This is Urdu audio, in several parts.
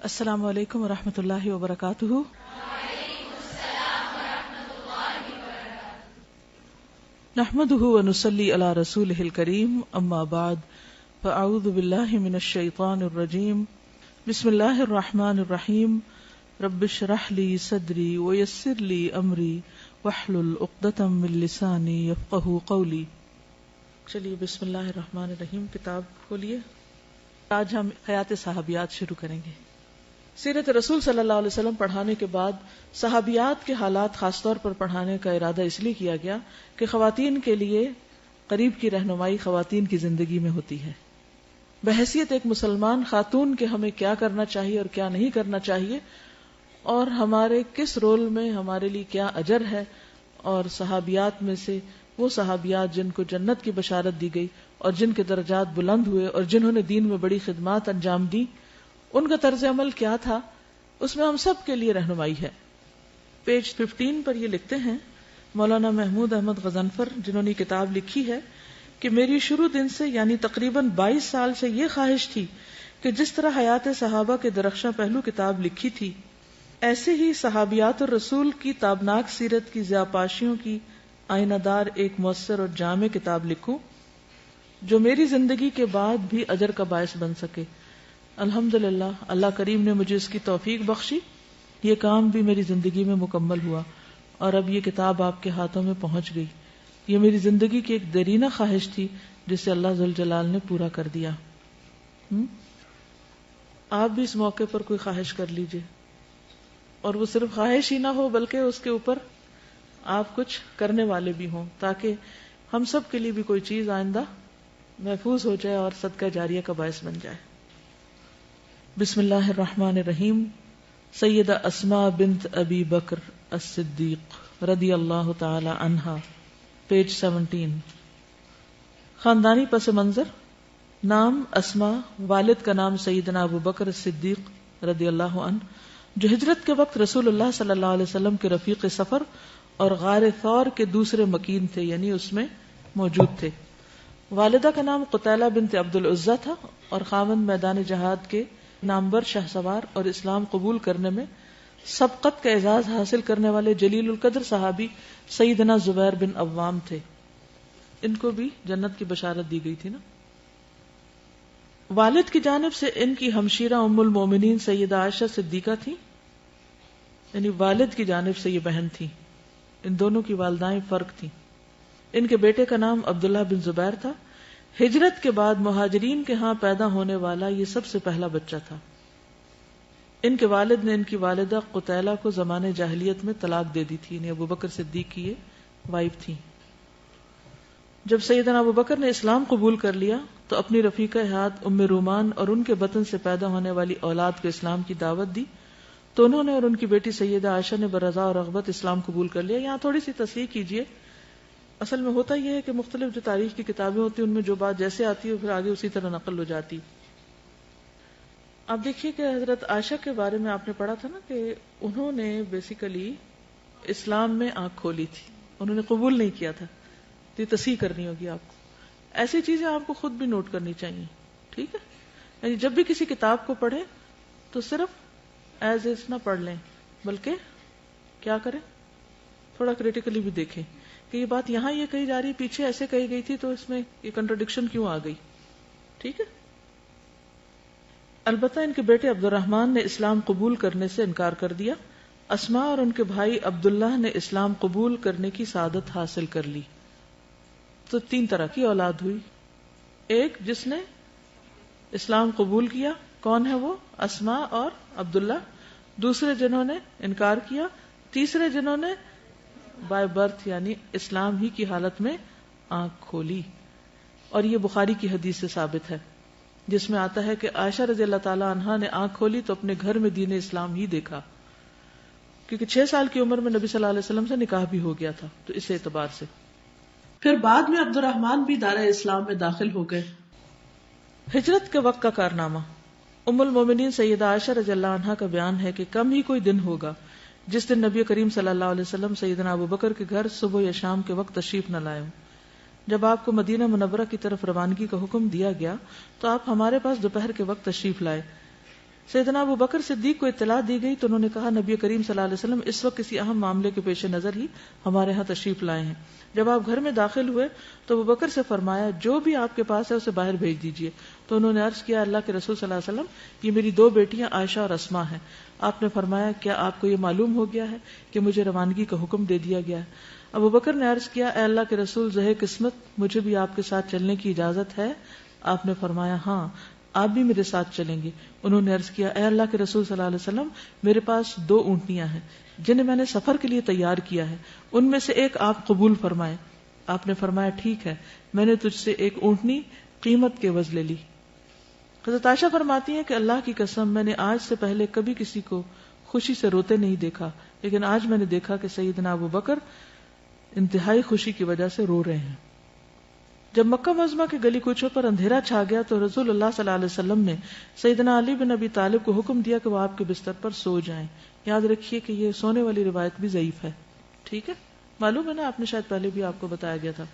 السلام علیکم ورحمۃ اللہ وبرکاتہ۔ نحمده ونصلی علی رسولہ الکریم، اما بعد فاعوذ باللہ من الشیطان الرجیم، بسم اللہ الرحمن الرحیم، رب اشرح لی صدری ویسر لی امری واحلل عقدۃ من لسانی یفقہوا قولی۔ چلیے بسم اللہ الرحمن الرحیم، کتاب کھولیے۔ آج ہم حیات صحابیات شروع کریں گے۔ سیرت رسول صلی اللہ علیہ وسلم پڑھانے کے بعد صحابیات کے حالات خاص طور پر پڑھانے کا ارادہ اس لیے کیا گیا کہ خواتین کے لیے قریب کی رہنمائی خواتین کی زندگی میں ہوتی ہے۔ بحیثیت ایک مسلمان خاتون کے ہمیں کیا کرنا چاہیے اور کیا نہیں کرنا چاہیے، اور ہمارے کس رول میں ہمارے لیے کیا اجر ہے، اور صحابیات میں سے وہ صحابیات جن کو جنت کی بشارت دی گئی اور جن کے درجات بلند ہوئے اور جنہوں نے دین میں بڑی خدمات انجام دی، ان کا طرز عمل کیا تھا، اس میں ہم سب کے لیے رہنمائی ہے۔ پیج 15 پر یہ لکھتے ہیں مولانا محمود احمد غضنفر، جنہوں نے کتاب لکھی ہے کہ میری شروع دن سے یعنی تقریباً 22 سال سے یہ خواہش تھی کہ جس طرح حیات صحابہ کے درخشاں پہلو کتاب لکھی تھی، ایسے ہی صحابیات الرسول کی تابناک سیرت کی ضیاءپاشیوں کی آئینہ دار ایک مؤثر اور جامع کتاب لکھوں جو میری زندگی کے بعد بھی اجر کا باعث بن سکے۔ الحمدللہ، اللہ کریم نے مجھے اس کی توفیق بخشی، یہ کام بھی میری زندگی میں مکمل ہوا اور اب یہ کتاب آپ کے ہاتھوں میں پہنچ گئی۔ یہ میری زندگی کی ایک دیرینہ خواہش تھی جسے اللہ ذوالجلال نے پورا کر دیا۔ آپ بھی اس موقع پر کوئی خواہش کر لیجئے، اور وہ صرف خواہش ہی نہ ہو بلکہ اس کے اوپر آپ کچھ کرنے والے بھی ہوں، تاکہ ہم سب کے لیے بھی کوئی چیز آئندہ محفوظ ہو جائے اور صدقہ جاریہ کا باعث بن جائے۔ بسم اللہ الرحمن الرحیم۔ سیدہ اسماء بنت ابی بکر الصدیق رضی اللہ تعالی عنہا، پیج 17۔ خاندانی پس منظر: نام اسماء، والد کا نام سیدنا ابو بکر الصدیق رضی اللہ عنہ، جو ہجرت کے وقت رسول اللہ صلی اللہ علیہ وسلم کے رفیق سفر اور غار ثور کے دوسرے مکین تھے، یعنی اس میں موجود تھے۔ والدہ کا نام قتیلہ بنت عبد العزیٰ تھا اور خاوند میدان جہاد کے نامور شاہ سوار اور اسلام قبول کرنے میں سبقت کا اعزاز حاصل کرنے والے جلیل القدر صحابی سیدنا زبیر بن عوام تھے۔ ان کو بھی جنت کی بشارت دی گئی تھی نا۔ والد کی جانب سے ان کی ہمشیرہ ام المومنین سیدہ عائشہ صدیقہ تھی، یعنی والد کی جانب سے یہ بہن تھی۔ ان دونوں کی والدائیں فرق تھیں۔ ان کے بیٹے کا نام عبداللہ بن زبیر تھا۔ ہجرت کے بعد مہاجرین کے ہاں پیدا ہونے والا یہ سب سے پہلا بچہ تھا۔ ان کے والد نے ان کی والدہ قتیلہ کو زمانے جاہلیت میں طلاق دے دی تھی، یعنی ابو بکر صدیق کی یہ وائف تھی۔ جب سیدنا ابو بکر نے اسلام قبول کر لیا تو اپنی رفیقہ حیات ام رومان اور ان کے بطن سے پیدا ہونے والی اولاد کو اسلام کی دعوت دی، تو انہوں نے اور ان کی بیٹی سیدہ عائشہ نے برضا اور رغبت اسلام قبول کر لیا۔ یہاں تھوڑی سی تصحیح کیجیے، اصل میں ہوتا یہ ہے کہ مختلف جو تاریخ کی کتابیں ہوتی ہیں ان میں جو بات جیسے آتی ہے پھر آگے اسی طرح نقل ہو جاتی۔ اب دیکھیے کہ حضرت عائشہ کے بارے میں آپ نے پڑھا تھا نا کہ انہوں نے بیسیکلی اسلام میں آنکھ کھولی تھی، انہوں نے قبول نہیں کیا تھا۔ تو یہ تصحیح کرنی ہوگی آپ کو، ایسی چیزیں آپ کو خود بھی نوٹ کرنی چاہیے، ٹھیک ہے؟ یعنی جب بھی کسی کتاب کو پڑھیں تو صرف ایز از نہ پڑھ لیں، بلکہ کیا کریں، تھوڑا کریٹیکلی بھی دیکھیں کہ یہ بات یہاں یہ کہی جا رہی، پیچھے ایسے کہی گئی تھی، تو اس میں یہ کنٹرڈکشن کیوں آ گئی، ٹھیک ہے؟ البتہ ان کے بیٹے عبد الرحمن نے اسلام قبول کرنے سے انکار کر دیا۔ اسماء اور ان کے بھائی عبداللہ نے اسلام قبول کرنے کی سعادت حاصل کر لی۔ تو 3 طرح کی اولاد ہوئی، ایک جس نے اسلام قبول کیا، کون ہے وہ؟ اسماء اور عبداللہ۔ دوسرے جنہوں نے انکار کیا، تیسرے جنہوں نے بائی برتھ یعنی اسلام ہی کی حالت میں آنکھ کھولی۔ اور یہ بخاری کی حدیث سے ثابت ہے جس میں آتا ہے کہ عائشہ رضی اللہ تعالی عنہا نے آنکھ کھولی تو اپنے گھر میں دین اسلام ہی دیکھا، کیونکہ 6 سال کی عمر میں نبی صلی اللہ علیہ وسلم سے نکاح بھی ہو گیا تھا، تو اس اعتبار سے پھر بعد میں عبد الرحمن بھی دارہ اسلام میں داخل ہو گئے۔ ہجرت کے وقت کا کارنامہ: ام المومنین سیدہ عائشہ رضی اللہ عنہا کا بیان ہے کہ کم ہی کوئی دن ہوگا جس دن نبی کریم صلی اللہ علیہ وسلم سیدنا ابو بکر کے گھر صبح یا شام کے وقت تشریف نہ لائے ہوں۔ جب آپ کو مدینہ منورہ کی طرف روانگی کا حکم دیا گیا تو آپ ہمارے پاس دوپہر کے وقت تشریف لائے۔ سیدنا ابو بکر صدیق کو اطلاع دی گئی تو انہوں نے کہا نبی کریم صلی اللہ علیہ وسلم اس وقت کسی اہم معاملے کے پیش نظر ہی ہمارے ہاں تشریف لائے ہیں. جب آپ گھر میں داخل ہوئے تو ابو بکر سے فرمایا جو بھی آپ کے پاس ہے اسے باہر بھیج دیجیے. تو انہوں نے عرض کیا اللہ کے رسول صلی اللہ علیہ وسلم یہ میری 2 بیٹیاں عائشہ اور اسماء ہیں. آپ نے فرمایا کیا آپ کو یہ معلوم ہو گیا ہے کہ مجھے روانگی کا حکم دے دیا گیا ہے؟ ابو بکر نے عرض کیا اے اللہ کے رسول زہ قسمت مجھے بھی آپ کے ساتھ چلنے کی اجازت ہے؟ آپ نے فرمایا ہاں آپ بھی میرے ساتھ چلیں گے. انہوں نے عرض کیا اے اللہ کے رسول صلی اللہ علیہ وسلم میرے پاس 2 اونٹنیاں ہیں جنہیں میں نے سفر کے لیے تیار کیا ہے, ان میں سے ایک آپ قبول فرمائیں. آپ نے فرمایا ٹھیک ہے, میں نے تجھ سے ایک اونٹنی قیمت کے عوض لے لی. حضرت عائشہ فرماتی ہیں کہ اللہ کی قسم میں نے آج سے پہلے کبھی کسی کو خوشی سے روتے نہیں دیکھا, لیکن آج میں نے دیکھا کہ سیدنا ابو بکر انتہائی خوشی کی وجہ سے رو رہے ہیں. جب مکہ معظمہ کے گلی کوچوں پر اندھیرا چھا گیا تو رسول اللہ صلی اللہ علیہ وسلم نے سیدنا علی بن ابی طالب کو حکم دیا کہ وہ آپ کے بستر پر سو جائیں. یاد رکھیے کہ یہ سونے والی روایت بھی ضعیف ہے, ٹھیک ہے, معلوم ہے نا, آپ نے شاید پہلے بھی آپ کو بتایا گیا تھا.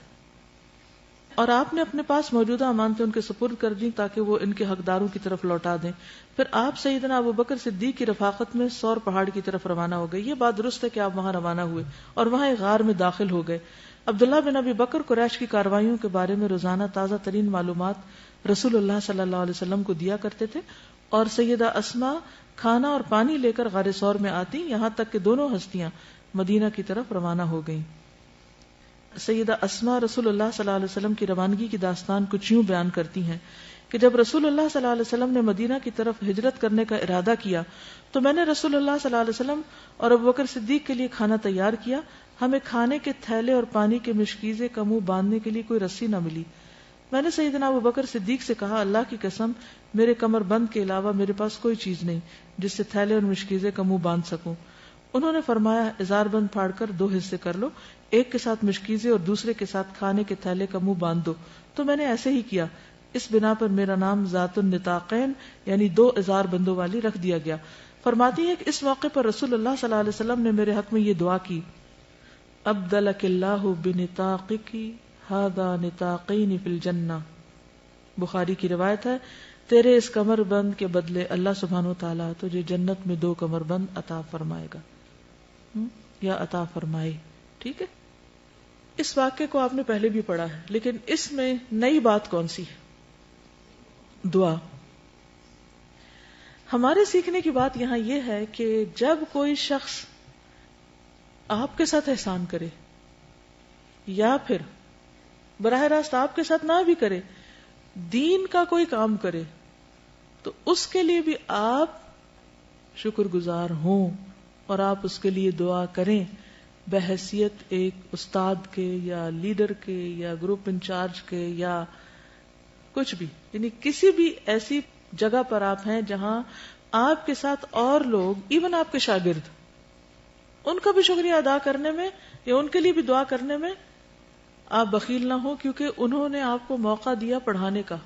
اور آپ نے اپنے پاس موجودہ امانتیں ان کے سپرد کر دیں تاکہ وہ ان کے حقداروں کی طرف لوٹا دیں. پھر آپ سیدنا ابو بکر صدیق کی رفاقت میں سور پہاڑ کی طرف روانہ ہو گئے. یہ بات درست ہے کہ آپ وہاں روانہ ہوئے اور وہاں ایک غار میں داخل ہو گئے. عبداللہ بن ابی بکر قریش کی کارروائیوں کے بارے میں روزانہ تازہ ترین معلومات رسول اللہ صلی اللہ علیہ وسلم کو دیا کرتے تھے, اور سیدہ اسماء کھانا اور پانی لے کر غار سور میں آتی, یہاں تک کہ دونوں ہستیاں مدینہ کی طرف روانہ ہو گئیں. سیدہ اسماء رسول اللہ صلی اللہ علیہ وسلم کی روانگی کی داستان کچھ یوں بیان کرتی ہیں کہ جب رسول اللہ صلی اللہ علیہ وسلم نے مدینہ کی طرف ہجرت کرنے کا ارادہ کیا تو میں نے رسول اللہ صلی اللہ علیہ وسلم اور ابو بکر صدیق کے لیے کھانا تیار کیا. ہمیں کھانے کے تھیلے اور پانی کے مشکیزے کا منہ باندھنے کے لیے کوئی رسی نہ ملی. میں نے سیدنا ابو بکر صدیق سے کہا اللہ کی قسم میرے کمر بند کے علاوہ میرے پاس کوئی چیز نہیں جس سے تھیلے اور مشکیزے کا منہ باندھ سکوں. انہوں نے فرمایا ازار بند پھاڑ کر 2 حصے کر لو, ایک کے ساتھ مشکیزے اور دوسرے کے ساتھ کھانے کے تھیلے کا منہ باندھ دو. تو میں نے ایسے ہی کیا. اس بنا پر میرا نام ذات النطاقین یعنی 2 ازار بندوں والی رکھ دیا گیا. فرماتی ہے کہ اس موقع پر رسول اللہ صلی اللہ علیہ وسلم نے میرے حق میں یہ دعا کی ابدلک اللہ بنطاقک ھذا نطاقین فی الجنہ. بخاری کی روایت ہے تیرے اس کمر بند کے بدلے اللہ سبحانہ و تعالیٰ تجھے جنت میں 2 کمر بند عطا فرمائے گا یا عطا فرمائے. ٹھیک ہے, اس واقعے کو آپ نے پہلے بھی پڑھا ہے, لیکن اس میں نئی بات کون سی ہے؟ دعا. ہمارے سیکھنے کی بات یہاں یہ ہے کہ جب کوئی شخص آپ کے ساتھ احسان کرے یا پھر براہ راست آپ کے ساتھ نہ بھی کرے, دین کا کوئی کام کرے, تو اس کے لیے بھی آپ شکر گزار ہوں اور آپ اس کے لیے دعا کریں بحیثیت ایک استاد کے یا لیڈر کے یا گروپ انچارج کے یا کچھ بھی, یعنی کسی بھی ایسی جگہ پر آپ ہیں جہاں آپ کے ساتھ اور لوگ, ایون آپ کے شاگرد, ان کا بھی شکریہ ادا کرنے میں یا ان کے لیے بھی دعا کرنے میں آپ بخیل نہ ہو, کیونکہ انہوں نے آپ کو موقع دیا پڑھانے کا,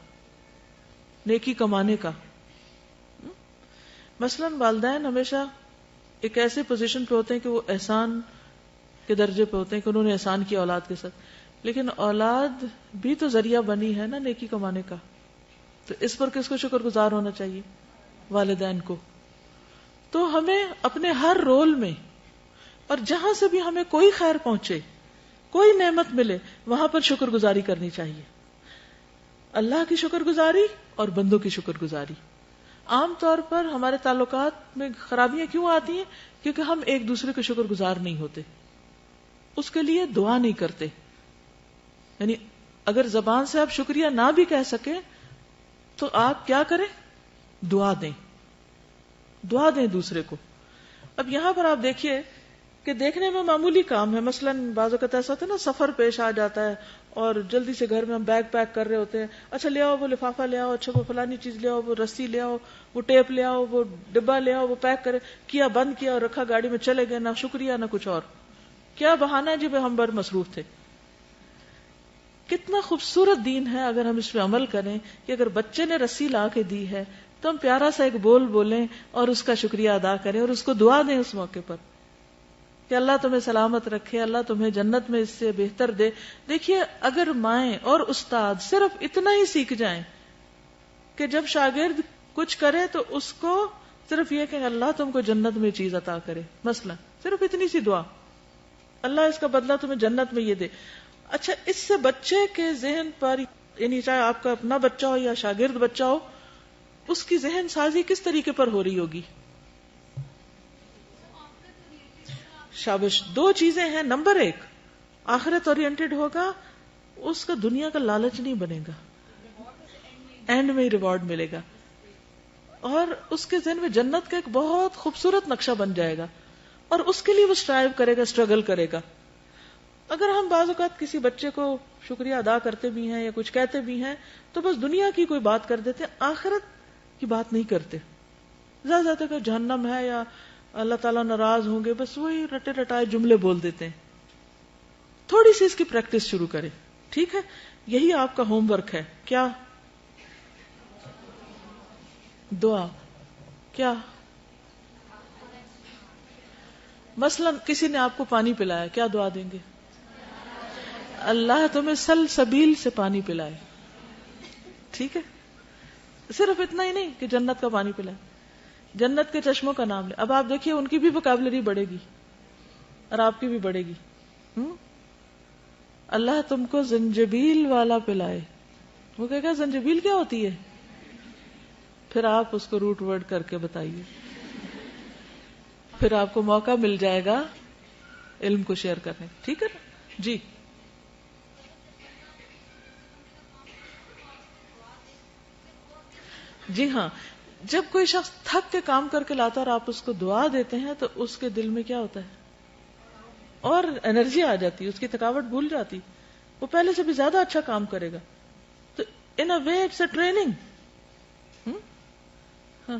نیکی کمانے کا. مثلا والدین ہمیشہ ایک ایسے پوزیشن پہ ہوتے ہیں کہ وہ احسان کے درجے پہ ہوتے ہیں کہ انہوں نے احسان کیا اولاد کے ساتھ, لیکن اولاد بھی تو ذریعہ بنی ہے نا نیکی کمانے کا. تو اس پر کس کو شکر گزار ہونا چاہیے؟ والدین کو. تو ہمیں اپنے ہر رول میں اور جہاں سے بھی ہمیں کوئی خیر پہنچے, کوئی نعمت ملے, وہاں پر شکر گزاری کرنی چاہیے. اللہ کی شکر گزاری اور بندوں کی شکر گزاری. عام طور پر ہمارے تعلقات میں خرابیاں کیوں آتی ہیں؟ کیونکہ ہم ایک دوسرے کے شکر گزار نہیں ہوتے, اس کے لیے دعا نہیں کرتے. یعنی اگر زبان سے آپ شکریہ نہ بھی کہہ سکیں تو آپ کیا کریں؟ دعا دیں, دعا دیں دوسرے کو. اب یہاں پر آپ دیکھیے کہ دیکھنے میں معمولی کام ہے, مثلا بعض اوقات ایسا ہوتا ہے نا, سفر پیش آ جاتا ہے اور جلدی سے گھر میں ہم بیگ پیک کر رہے ہوتے ہیں, اچھا لے آؤ وہ لفافہ لے آؤ, اچھا وہ فلانی چیز لے آؤ, وہ رسی لے آؤ, وہ ٹیپ لے آؤ, وہ ڈبہ لے آؤ, وہ پیک کرے کیا, بند کیا اور رکھا, گاڑی میں چلے گئے, نہ شکریہ نہ کچھ اور. کیا بہانہ ہے جی ہم بڑے مصروف تھے. کتنا خوبصورت دین ہے اگر ہم اس پہ عمل کریں کہ اگر بچے نے رسی لا کے دی ہے تو ہم پیارا سا ایک بول بولیں اور اس کا شکریہ ادا کریں اور اس کو دعا دیں اس موقع پر کہ اللہ تمہیں سلامت رکھے, اللہ تمہیں جنت میں اس سے بہتر دے. دیکھیے اگر مائیں اور استاد صرف اتنا ہی سیکھ جائیں کہ جب شاگرد کچھ کرے تو اس کو صرف یہ کہ اللہ تم کو جنت میں چیز عطا کرے، مثلا صرف اتنی سی دعا، اللہ اس کا بدلہ تمہیں جنت میں یہ دے. اچھا، اس سے بچے کے ذہن پر، یعنی چاہے آپ کا اپنا بچہ ہو یا شاگرد بچہ ہو، اس کی ذہن سازی کس طریقے پر ہو رہی ہوگی؟ شابش، دو چیزیں ہیں. نمبر ایک، آخرت اورینٹڈ ہوگا، اس کا دنیا کا لالچ نہیں بنے گا، اینڈ میں ریوارڈ ملے گا، اور اس کے ذہن میں جنت کا ایک بہت خوبصورت نقشہ بن جائے گا، اور اس کے لیے وہ اسٹرائیو کرے گا، اسٹرگل کرے گا. اگر ہم بعض اوقات کسی بچے کو شکریہ ادا کرتے بھی ہیں یا کچھ کہتے بھی ہیں تو بس دنیا کی کوئی بات کر دیتے ہیں، آخرت کی بات نہیں کرتے. زیادہ زیادہ کہ جہنم ہے یا اللہ تعالیٰ ناراض ہوں گے، بس وہی رٹے رٹائے جملے بول دیتے ہیں. تھوڑی سی اس کی پریکٹس شروع کریں، ٹھیک ہے؟ یہی آپ کا ہوم ورک ہے. کیا؟ دعا. کیا؟ مثلا کسی نے آپ کو پانی پلایا، کیا دعا دیں گے؟ اللہ تمہیں سلسبیل سے پانی پلائے. ٹھیک ہے؟ صرف اتنا ہی نہیں کہ جنت کا پانی پلائے، جنت کے چشموں کا نام لے. اب آپ دیکھیے ان کی بھی وکیبلری بڑھے گی اور آپ کی بھی بڑھے گی. اللہ تم کو زنجبیل والا پلائے. وہ کہے گا زنجبیل کیا ہوتی ہے؟ پھر آپ اس کو روٹ ورڈ کر کے بتائیے، پھر آپ کو موقع مل جائے گا علم کو شیئر کرنے. ٹھیک ہے نا جی؟ جی ہاں، جب کوئی شخص تھک کے کام کر کے لاتا اور آپ اس کو دعا دیتے ہیں تو اس کے دل میں کیا ہوتا ہے؟ اور انرجی آ جاتی ہے، اس کی تھکاوٹ بھول جاتی، وہ پہلے سے بھی زیادہ اچھا کام کرے گا. تو ان اے وے اٹس اے ٹریننگ. ہاں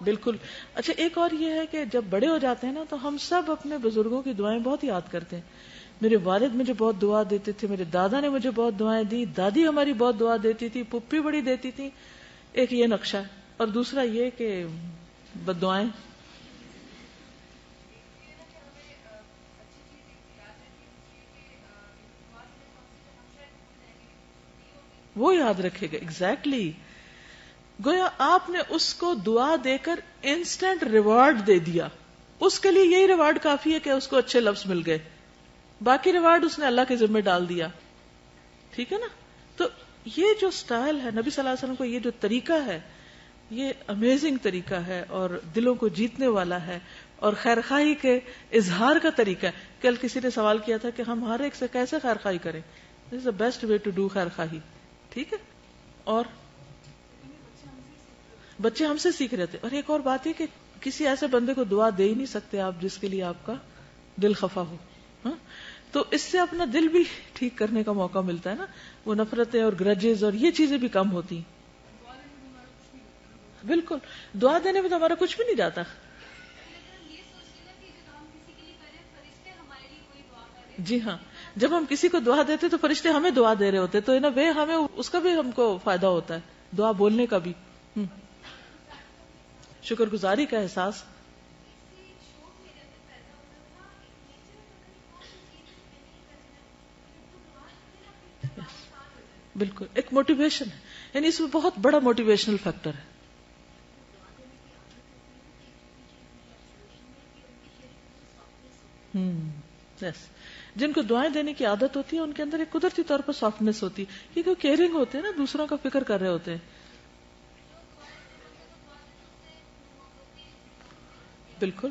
بالکل. اچھا، ایک اور یہ ہے کہ جب بڑے ہو جاتے ہیں نا تو ہم سب اپنے بزرگوں کی دعائیں بہت یاد کرتے ہیں. میرے والد مجھے بہت دعا دیتے تھے، میرے دادا نے مجھے بہت دعائیں دی، دادی ہماری بہت دعا دیتی تھی، پھپھی بڑی دیتی تھی. ایک یہ نقشہ ہے. اور دوسرا یہ کہ بد دعائیں وہ یاد رکھے گا. ایگزیکٹلی. گویا آپ نے اس کو دعا دے کر انسٹنٹ ریوارڈ دے دیا. اس کے لیے یہی ریوارڈ کافی ہے کہ اس کو اچھے لفظ مل گئے، باقی ریوارڈ اس نے اللہ کے ذمہ ڈال دیا. ٹھیک ہے نا؟ تو یہ جو سٹائل ہے نبی صلی اللہ علیہ وسلم کو، یہ جو طریقہ ہے، یہ امیزنگ طریقہ ہے اور دلوں کو جیتنے والا ہے اور خیرخواہی کے اظہار کا طریقہ ہے. کل کسی نے سوال کیا تھا کہ ہم ہر ایک سے کیسے خیرخواہی کریں. This is the best way to do خیرخواہی. ٹھیک ہے؟ اور بچے ہم سے سیکھ رہے تھے. اور ایک اور بات ہے کہ کسی ایسے بندے کو دعا دے ہی نہیں سکتے آپ جس کے لیے آپ کا دل خفا ہو. ہاں؟ تو اس سے اپنا دل بھی ٹھیک کرنے کا موقع ملتا ہے نا. وہ نفرتیں اور گرجز اور یہ چیزیں بھی کم ہوتی ہیں. بالکل، دعا دینے میں تو ہمارا کچھ بھی نہیں جاتا. جی ہاں، جب ہم کسی کو دعا دیتے تو فرشتے ہمیں دعا دے رہے ہوتے، تو ان اے وے ہمیں اس کا بھی ہم کو فائدہ ہوتا ہے، دعا بولنے کا بھی. شکر گزاری کا احساس. بالکل ایک موٹیویشن ہے، یعنی اس میں بہت بڑا موٹیویشنل فیکٹر ہے. یس، جن کو دعائیں دینے کی عادت ہوتی ہے ان کے اندر ایک قدرتی طور پر سافٹنس ہوتی ہے، کیونکہ وہ کیئرنگ ہوتے ہیں نا، دوسروں کا فکر کر رہے ہوتے ہیں. بالکل.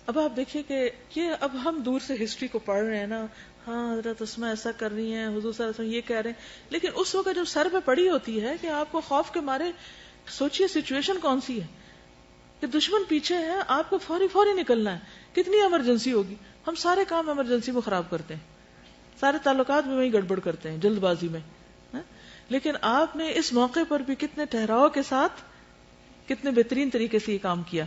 اب آپ دیکھیے کہ یہ اب ہم دور سے ہسٹری کو پڑھ رہے ہیں نا، ہاں حضرت اسماء ایسا کر رہی ہیں، حضور صلی اللہ علیہ وسلم یہ کہہ رہے ہیں، لیکن اس وقت جب سر پہ پڑی ہوتی ہے کہ آپ کو خوف کے مارے، سوچئے سچویشن کون سی ہے کہ دشمن پیچھے ہے، آپ کو فوری نکلنا ہے، کتنی ایمرجنسی ہوگی. ہم سارے کام ایمرجنسی میں خراب کرتے ہیں، سارے تعلقات میں وہی گڑبڑ کرتے ہیں جلد بازی میں. لیکن آپ نے اس موقع پر بھی کتنے ٹھہراؤ کے ساتھ، کتنے بہترین طریقے سے یہ کام کیا.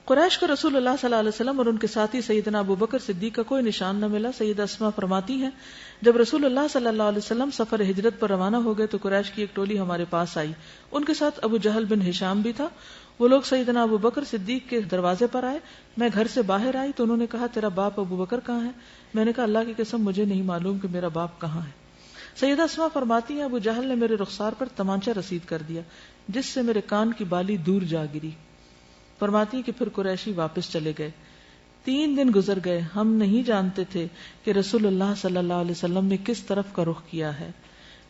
قریش کو رسول اللہ صلی اللہ علیہ وسلم اور ان کے ساتھی سیدنا ابو بکر صدیق کا کوئی نشان نہ ملا. سیدہ اسماء فرماتی ہیں جب رسول اللہ صلی اللہ علیہ وسلم سفر ہجرت پر روانہ ہو گئے تو قریش کی ایک ٹولی ہمارے پاس آئی. ان کے ساتھ ابو جہل بن ہشام بھی تھا. وہ لوگ سیدنا ابو بکر صدیق کے دروازے پر آئے، میں گھر سے باہر آئی تو انہوں نے کہا تیرا باپ ابو بکر کہاں ہے؟ میں نے کہا اللہ کی قسم مجھے نہیں معلوم کہ میرا باپ کہاں ہے۔ سیدہ اسماء فرماتی ہیں ابو جہل نے میرے رخسار پر تمانچہ رسید کر دیا جس سے میرے کان کی بالی دور جا گری۔ فرماتی ہیں کہ پھر قریشی واپس چلے گئے۔ 3 دن گزر گئے، ہم نہیں جانتے تھے کہ رسول اللہ صلی اللہ علیہ وسلم نے کس طرف کا رخ کیا ہے۔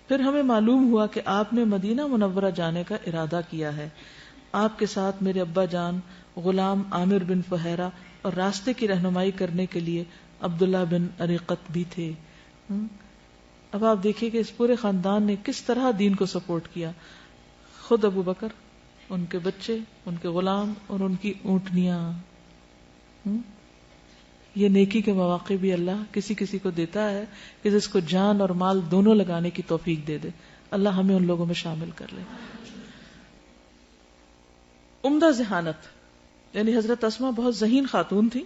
پھر ہمیں معلوم ہوا کہ آپ نے مدینہ منورہ جانے کا ارادہ کیا ہے۔ آپ کے ساتھ میرے ابا جان، غلام عامر بن فہیرہ اور راستے کی رہنمائی کرنے کے لیے عبداللہ بن اریقت بھی تھے۔ اب آپ دیکھیے کہ اس پورے خاندان نے کس طرح دین کو سپورٹ کیا، خود ابو بکر، ان کے بچے، ان کے غلام اور ان کی اونٹنیاں۔ یہ نیکی کے مواقع بھی اللہ کسی کسی کو دیتا ہے کہ جس کو جان اور مال دونوں لگانے کی توفیق دے دے۔ اللہ ہمیں ان لوگوں میں شامل کر لے۔ عمدہ ذہانت، یعنی حضرت اسماء بہت ذہین خاتون تھی۔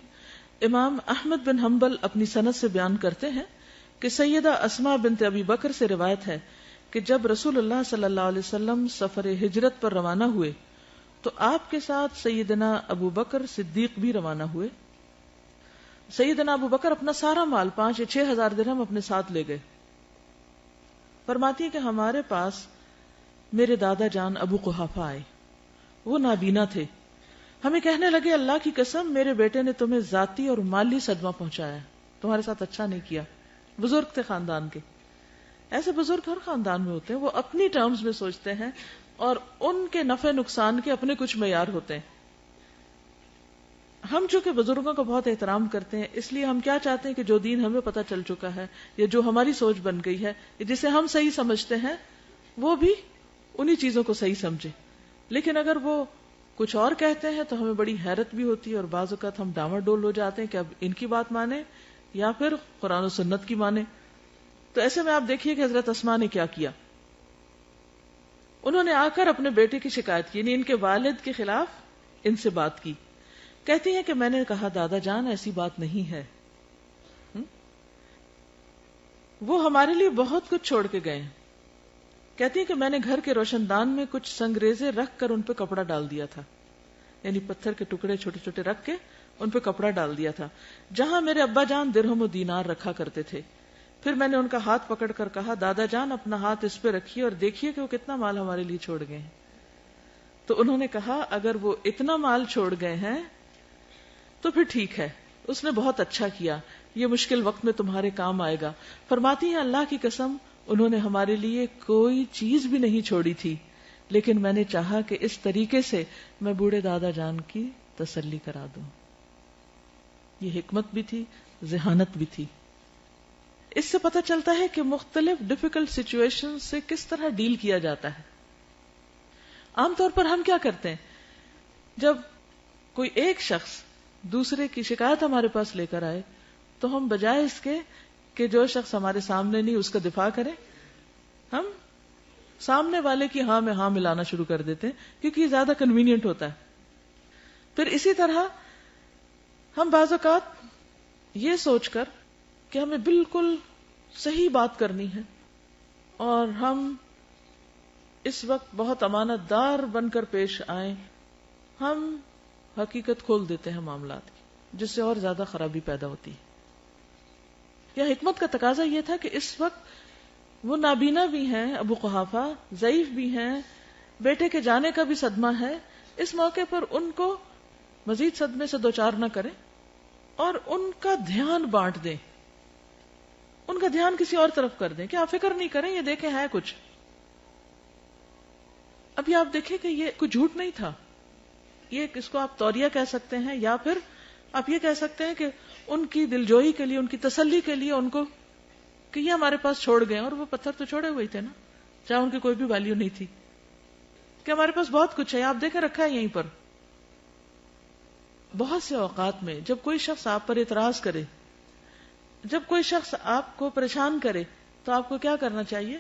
امام احمد بن حنبل اپنی سند سے بیان کرتے ہیں کہ سیدہ اسماء بنت ابی بکر سے روایت ہے کہ جب رسول اللہ صلی اللہ علیہ وسلم سفر ہجرت پر روانہ ہوئے تو آپ کے ساتھ سیدنا ابو بکر صدیق بھی روانہ ہوئے۔ سیدنا ابو بکر اپنا سارا مال 5 یا 6 ہزار درہم اپنے ساتھ لے گئے۔ فرماتی ہے کہ ہمارے پاس میرے دادا جان ابو قحافہ آئے، وہ نابینا تھے، ہمیں کہنے لگے اللہ کی قسم میرے بیٹے نے تمہیں ذاتی اور مالی صدمہ پہنچایا، تمہارے ساتھ اچھا نہیں کیا۔ بزرگ تھے خاندان کے، ایسے بزرگ ہر خاندان میں ہوتے ہیں، وہ اپنی ٹرمز میں سوچتے ہیں اور ان کے نفع نقصان کے اپنے کچھ معیار ہوتے ہیں۔ ہم چونکہ بزرگوں کا بہت احترام کرتے ہیں، اس لیے ہم کیا چاہتے ہیں کہ جو دین ہمیں پتہ چل چکا ہے یا جو ہماری سوچ بن گئی ہے، جسے ہم صحیح سمجھتے ہیں، وہ بھی انہی چیزوں کو صحیح سمجھے۔ لیکن اگر وہ کچھ اور کہتے ہیں تو ہمیں بڑی حیرت بھی ہوتی ہے اور بعض اوقات ہم ڈاواں ڈول ہو جاتے ہیں کہ اب ان کی بات مانے یا پھر قرآن و سنت کی مانے۔ تو ایسے میں آپ دیکھیے کہ حضرت اسماء نے کیا کیا۔ انہوں نے آ کر اپنے بیٹے کی شکایت کی، یعنی ان کے والد کے خلاف ان سے بات کی۔ کہتی ہیں کہ میں نے کہا دادا جان ایسی بات نہیں ہے، وہ ہمارے لیے بہت کچھ چھوڑ کے گئے۔ کہتی ہیں کہ میں نے گھر کے روشن دان میں کچھ سنگریزے رکھ کر ان پہ کپڑا ڈال دیا تھا، یعنی پتھر کے ٹکڑے چھوٹے چھوٹے رکھ کے ان پہ کپڑا ڈال دیا تھا، جہاں میرے ابا جان درہم و دینار رکھا کرتے تھے۔ پھر میں نے ان کا ہاتھ پکڑ کر کہا دادا جان اپنا ہاتھ اس پہ رکھیے اور دیکھیے کہ وہ کتنا مال ہمارے لیے چھوڑ گئے ہیں۔ تو انہوں نے کہا اگر وہ اتنا مال چھوڑ گئے ہیں تو پھر ٹھیک ہے، اس نے بہت اچھا کیا، یہ مشکل وقت میں تمہارے کام آئے گا۔ فرماتی ہیں اللہ کی قسم انہوں نے ہمارے لیے کوئی چیز بھی نہیں چھوڑی تھی، لیکن میں نے چاہا کہ اس طریقے سے میں بوڑھے دادا جان کی تسلی کرا دوں۔ یہ حکمت بھی تھی، ذہانت بھی تھی۔ اس سے پتہ چلتا ہے کہ مختلف ڈیفیکلٹ سچویشن سے کس طرح ڈیل کیا جاتا ہے۔ عام طور پر ہم کیا کرتے ہیں، جب کوئی ایک شخص دوسرے کی شکایت ہمارے پاس لے کر آئے تو ہم بجائے اس کے کہ جو شخص ہمارے سامنے نہیں اس کا دفاع کریں، ہم سامنے والے کی ہاں میں ہاں ملانا شروع کر دیتے ہیں کیونکہ یہ زیادہ کنوینئنٹ ہوتا ہے۔ پھر اسی طرح ہم بعض اوقات یہ سوچ کر کہ ہمیں بالکل صحیح بات کرنی ہے اور ہم اس وقت بہت امانت دار بن کر پیش آئیں، ہم حقیقت کھول دیتے ہیں معاملات کی، جس سے اور زیادہ خرابی پیدا ہوتی ہے۔ یا حکمت کا تقاضا یہ تھا کہ اس وقت وہ نابینا بھی ہیں، ابو قحافہ ضعیف بھی ہیں، بیٹے کے جانے کا بھی صدمہ ہے، اس موقع پر ان کو مزید صدمے سے دوچار نہ کریں اور ان کا دھیان بانٹ دیں، ان کا دھیان کسی اور طرف کر دیں کہ آپ فکر نہیں کریں، یہ دیکھیں ہے کچھ۔ ابھی آپ دیکھیں کہ یہ کوئی جھوٹ نہیں تھا، یہ کس کو آپ توریہ کہہ سکتے ہیں یا پھر آپ یہ کہہ سکتے ہیں کہ ان کی دلجوئی کے لیے، ان کی تسلی کے لیے ان کو کہ یہ ہمارے پاس چھوڑ گئے، اور وہ پتھر تو چھوڑے ہوئے تھے نا، چاہے ان کی کوئی بھی ویلیو نہیں تھی، کہ ہمارے پاس بہت کچھ ہے، آپ دیکھیں رکھا ہے یہیں پر۔ بہت سے اوقات میں جب کوئی شخص آپ پر اعتراض کرے، جب کوئی شخص آپ کو پریشان کرے، تو آپ کو کیا کرنا چاہیے؟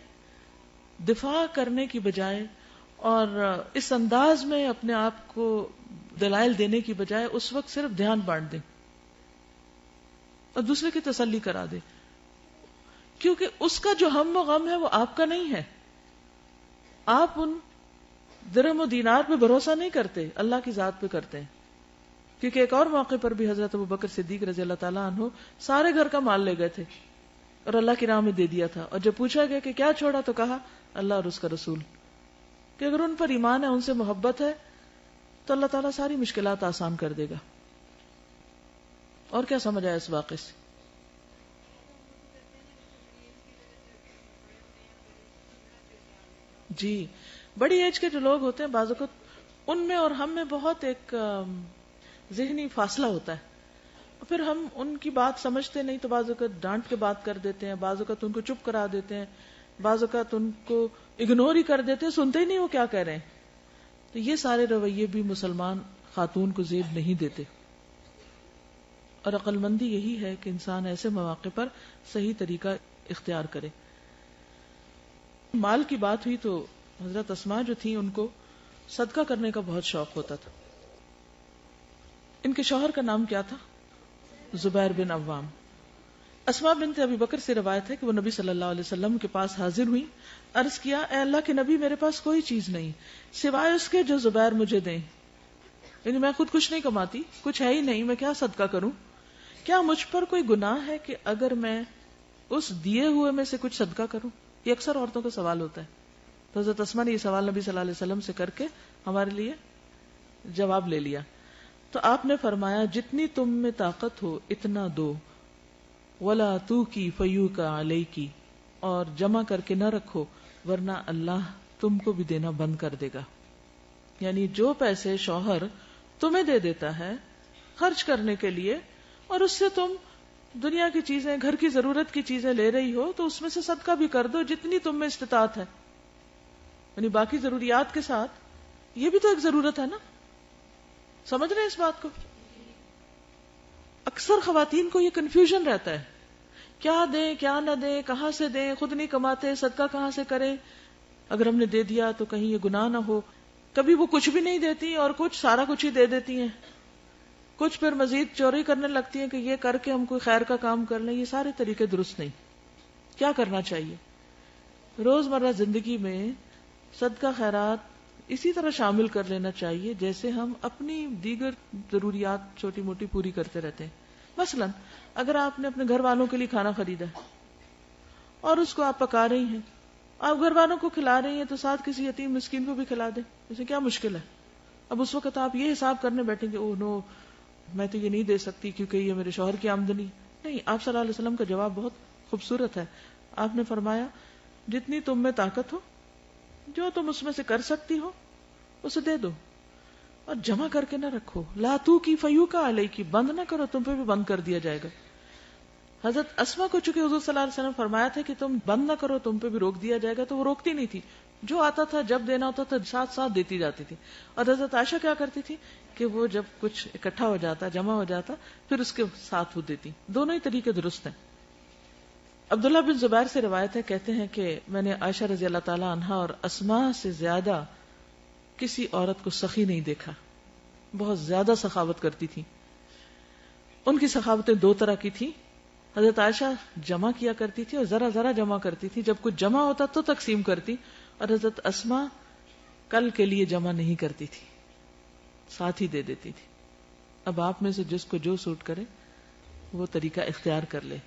دفاع کرنے کی بجائے اور اس انداز میں اپنے آپ کو دلائل دینے کی بجائے اس وقت صرف دھیان بانٹ دیں اور دوسرے کی تسلی کرا دیں، کیونکہ اس کا جو ہم و غم ہے وہ آپ کا نہیں ہے۔ آپ ان درہم و دینار پہ بھروسہ نہیں کرتے، اللہ کی ذات پہ کرتے ہیں. کیونکہ ایک اور موقع پر بھی حضرت ابوبکر صدیق رضی اللہ تعالیٰ عنہ سارے گھر کا مال لے گئے تھے اور اللہ کی راہ میں دے دیا تھا، اور جب پوچھا گیا کہ کیا چھوڑا تو کہا اللہ اور اس کا رسول. کہ اگر ان پر ایمان ہے، ان سے محبت ہے، تو اللہ تعالیٰ ساری مشکلات آسان کر دے گا. اور کیا سمجھ آیا اس واقعے سے؟ جی، بڑی ایج کے جو لوگ ہوتے ہیں بعض اوقات ان میں اور ہم میں بہت ایک ذہنی فاصلہ ہوتا ہے، پھر ہم ان کی بات سمجھتے نہیں تو بعض اوقات ڈانٹ کے بات کر دیتے ہیں، بعض اوقات ان کو چپ کرا دیتے ہیں، بعض اوقات ان کو اگنور ہی کر دیتے ہیں، سنتے ہی نہیں وہ کیا کہہ رہے ہیں. تو یہ سارے رویے بھی مسلمان خاتون کو زیب نہیں دیتے، اور عقل مندی یہی ہے کہ انسان ایسے مواقع پر صحیح طریقہ اختیار کرے. مال کی بات ہوئی تو حضرت اسماء جو تھی ان کو صدقہ کرنے کا بہت شوق ہوتا تھا. ان کے شوہر کا نام کیا تھا؟ زبیر بن عوام. اسماء بنت ابی بکر سے روایت ہے کہ وہ نبی صلی اللہ علیہ وسلم کے پاس حاضر ہوئی. عرض کیا اے اللہ کے نبی، میرے پاس کوئی چیز نہیں سوائے اس کے جو زبیر مجھے دیں. یعنی میں خود کچھ نہیں کماتی، کچھ ہے ہی نہیں، میں کیا صدقہ کروں؟ کیا مجھ پر کوئی گناہ ہے کہ اگر میں اس دیے ہوئے میں سے کچھ صدقہ کروں؟ یہ اکثر عورتوں کا سوال ہوتا ہے. تو حضرت اسماء نے یہ سوال نبی صلی اللہ علیہ وسلم سے کر کے ہمارے لیے جواب لے لیا. تو آپ نے فرمایا جتنی تم میں طاقت ہو اتنا دو، ولا تو کی فیو کا علیہ کی، اور جمع کر کے نہ رکھو ورنہ اللہ تم کو بھی دینا بند کر دے گا. یعنی جو پیسے شوہر تمہیں دے دیتا ہے خرچ کرنے کے لیے، اور اس سے تم دنیا کی چیزیں، گھر کی ضرورت کی چیزیں لے رہی ہو، تو اس میں سے صدقہ بھی کر دو جتنی تم میں استطاعت ہے. یعنی باقی ضروریات کے ساتھ یہ بھی تو ایک ضرورت ہے نا. سمجھ رہے ہیں اس بات کو؟ اکثر خواتین کو یہ کنفیوژن رہتا ہے، کیا دیں کیا نہ دیں، کہاں سے دیں، خود نہیں کماتے، صدقہ کہاں سے کریں، اگر ہم نے دے دیا تو کہیں یہ گناہ نہ ہو. کبھی وہ کچھ بھی نہیں دیتی اور کچھ سارا کچھ ہی دے دیتی ہیں، کچھ پھر مزید چوری کرنے لگتی ہیں کہ یہ کر کے ہم کوئی خیر کا کام کر لیں. یہ سارے طریقے درست نہیں. کیا کرنا چاہیے؟ روزمرہ زندگی میں صدقہ خیرات اسی طرح شامل کر لینا چاہیے جیسے ہم اپنی دیگر ضروریات چھوٹی موٹی پوری کرتے رہتے ہیں. مثلا اگر آپ نے اپنے گھر والوں کے لیے کھانا خریدا ہے اور اس کو آپ پکا رہی ہیں، آپ گھر والوں کو کھلا رہی ہیں تو ساتھ کسی یتیم مسکین کو بھی کھلا دیں، اسے کیا مشکل ہے؟ اب اس وقت آپ یہ حساب کرنے بیٹھیں گے اوہ نو میں تو یہ نہیں دے سکتی کیونکہ یہ میرے شوہر کی آمدنی. نہیں، آپ صلی اللہ علیہ وسلم کا جواب بہت خوبصورت ہے. آپ نے فرمایا جتنی تم میں طاقت ہو، جو تم اس میں سے کر سکتی ہو اسے دے دو، اور جمع کر کے نہ رکھو. لا تو کی فیو کا علیہ کی، بند نہ کرو، تم پہ بھی بند کر دیا جائے گا. حضرت اسماء کو چونکہ حضور صلی اللہ علیہ وسلم فرمایا تھا کہ تم بند نہ کرو، تم پہ بھی روک دیا جائے گا، تو وہ روکتی نہیں تھی. جو آتا تھا جب دینا ہوتا تھا ساتھ ساتھ دیتی جاتی تھی. اور حضرت عائشہ کیا کرتی تھی کہ وہ جب کچھ اکٹھا ہو جاتا، جمع ہو جاتا، پھر اس کے ساتھ وہ دیتی. دونوں ہی طریقے درست ہیں. عبداللہ بن زبیر سے روایت ہے، کہتے ہیں کہ میں نے عائشہ رضی اللہ تعالی عنہا اور اسماء سے زیادہ کسی عورت کو سخی نہیں دیکھا. بہت زیادہ سخاوت کرتی تھی. ان کی سخاوتیں دو طرح کی تھی. حضرت عائشہ جمع کیا کرتی تھی اور ذرا ذرا جمع کرتی تھی، جب کچھ جمع ہوتا تو تقسیم کرتی. اور حضرت اسماء کل کے لیے جمع نہیں کرتی تھی، ساتھ ہی دے دیتی تھی. اب آپ میں سے جس کو جو سوٹ کرے وہ طریقہ اختیار کر لے.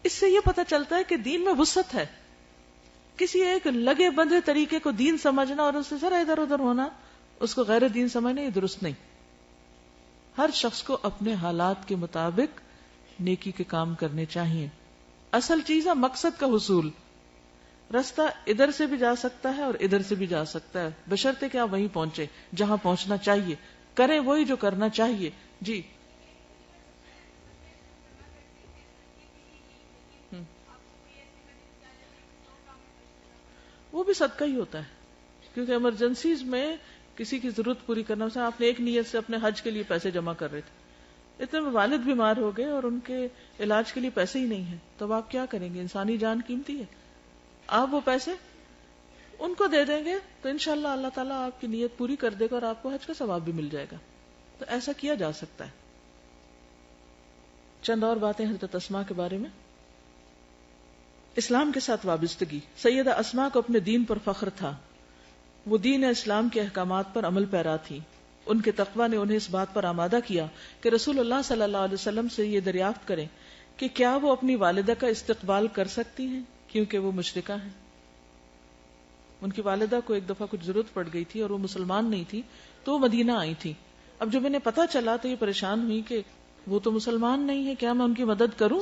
اس سے یہ پتہ چلتا ہے کہ دین میں وسعت ہے. کسی ایک لگے بندھے طریقے کو دین سمجھنا اور اس سے ذرا ادھر ادھر ہونا، اس کو غیر دین سمجھنا، یہ درست نہیں. ہر شخص کو اپنے حالات کے مطابق نیکی کے کام کرنے چاہیے. اصل چیز ہے مقصد کا حصول. رستہ ادھر سے بھی جا سکتا ہے اور ادھر سے بھی جا سکتا ہے، بشرطے کہ آپ وہیں پہنچے جہاں پہنچنا چاہیے، کریں وہی جو کرنا چاہیے. جی وہ بھی صدقہ ہی ہوتا ہے، کیونکہ ایمرجنسیز میں کسی کی ضرورت پوری کرنا. مثلا آپ نے ایک نیت سے اپنے حج کے لیے پیسے جمع کر رہے تھے، اتنے میں والد بیمار ہو گئے اور ان کے علاج کے لیے پیسے ہی نہیں ہیں، تو آپ کیا کریں گے؟ انسانی جان قیمتی ہے. آپ وہ پیسے ان کو دے دیں گے تو انشاءاللہ اللہ تعالیٰ آپ کی نیت پوری کر دے گا اور آپ کو حج کا ثواب بھی مل جائے گا. تو ایسا کیا جا سکتا ہے. چند اور باتیں حضرت اسماء کے بارے میں. اسلام کے ساتھ وابستگی. سیدہ اسماء کو اپنے دین پر فخر تھا. وہ دین اسلام کے احکامات پر عمل پیرا تھی. ان کے تقوی نے انہیں اس بات پر آمادہ کیا کہ رسول اللہ صلی اللہ علیہ وسلم سے یہ دریافت کریں کہ کیا وہ اپنی والدہ کا استقبال کر سکتی ہیں کیونکہ وہ مشرکہ ہیں. ان کی والدہ کو ایک دفعہ کچھ ضرورت پڑ گئی تھی اور وہ مسلمان نہیں تھی تو وہ مدینہ آئی تھی. اب جب انہیں پتا چلا تو یہ پریشان ہوئی کہ وہ تو مسلمان نہیں ہے, کیا میں ان کی مدد کروں؟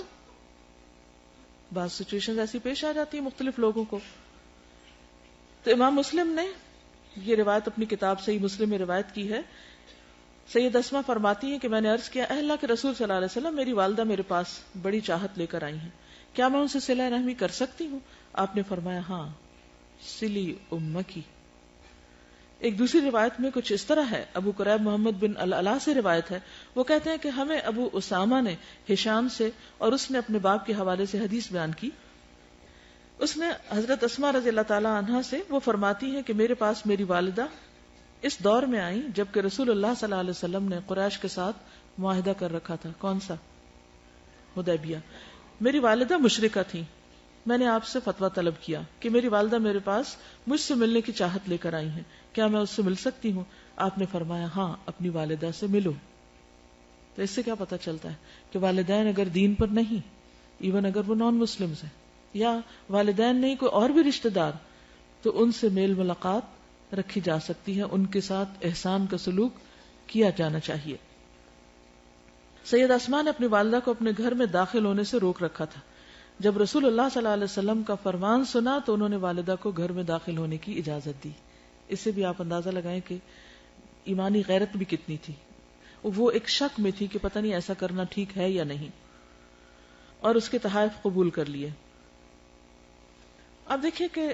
بعض سچویشن ایسی پیش آ جاتی ہیں مختلف لوگوں کو. تو امام مسلم نے یہ روایت اپنی کتاب صحیح مسلم میں روایت کی ہے. سید اسما فرماتی ہیں کہ میں نے عرض کیا, اے اللہ کے رسول صلی اللہ علیہ وسلم, میری والدہ میرے پاس بڑی چاہت لے کر آئی ہیں, کیا میں ان سے صلہ رحمی کر سکتی ہوں؟ آپ نے فرمایا ہاں, سلی امکی. ایک دوسری روایت میں کچھ اس طرح ہے, ابو قریب محمد بن العلا سے روایت ہے, وہ کہتے ہیں کہ ہمیں ابو اسامہ نے ہشام سے اور اس نے اپنے باپ کے حوالے سے حدیث بیان کی. اس نے حضرت اسما رضی اللہ تعالی عنہا سے, وہ فرماتی ہے کہ میرے پاس میری والدہ اس دور میں آئی جبکہ رسول اللہ صلی اللہ علیہ وسلم نے قریش کے ساتھ معاہدہ کر رکھا تھا. کون سا؟ حدیبیہ. میری والدہ مشرکہ تھی. میں نے آپ سے فتویٰ طلب کیا کہ میری والدہ میرے پاس مجھ سے ملنے کی چاہت لے کر آئی ہیں, کیا میں اس سے مل سکتی ہوں؟ آپ نے فرمایا ہاں, اپنی والدہ سے ملو. تو اس سے کیا پتہ چلتا ہے کہ والدین اگر دین پر نہیں, ایون اگر وہ نان مسلمز ہیں یا والدین نہیں کوئی اور بھی رشتہ دار, تو ان سے میل ملاقات رکھی جا سکتی ہے, ان کے ساتھ احسان کا سلوک کیا جانا چاہیے. سید اسما نے اپنی والدہ کو اپنے گھر میں داخل ہونے سے روک رکھا تھا. جب رسول اللہ صلی اللہ علیہ وسلم کا فرمان سنا تو انہوں نے والدہ کو گھر میں داخل ہونے کی اجازت دی. اس سے بھی آپ اندازہ لگائیں کہ ایمانی غیرت بھی کتنی تھی. وہ ایک شک میں تھی کہ پتہ نہیں ایسا کرنا ٹھیک ہے یا نہیں, اور اس کے تحائف قبول کر لیے. اب دیکھیں کہ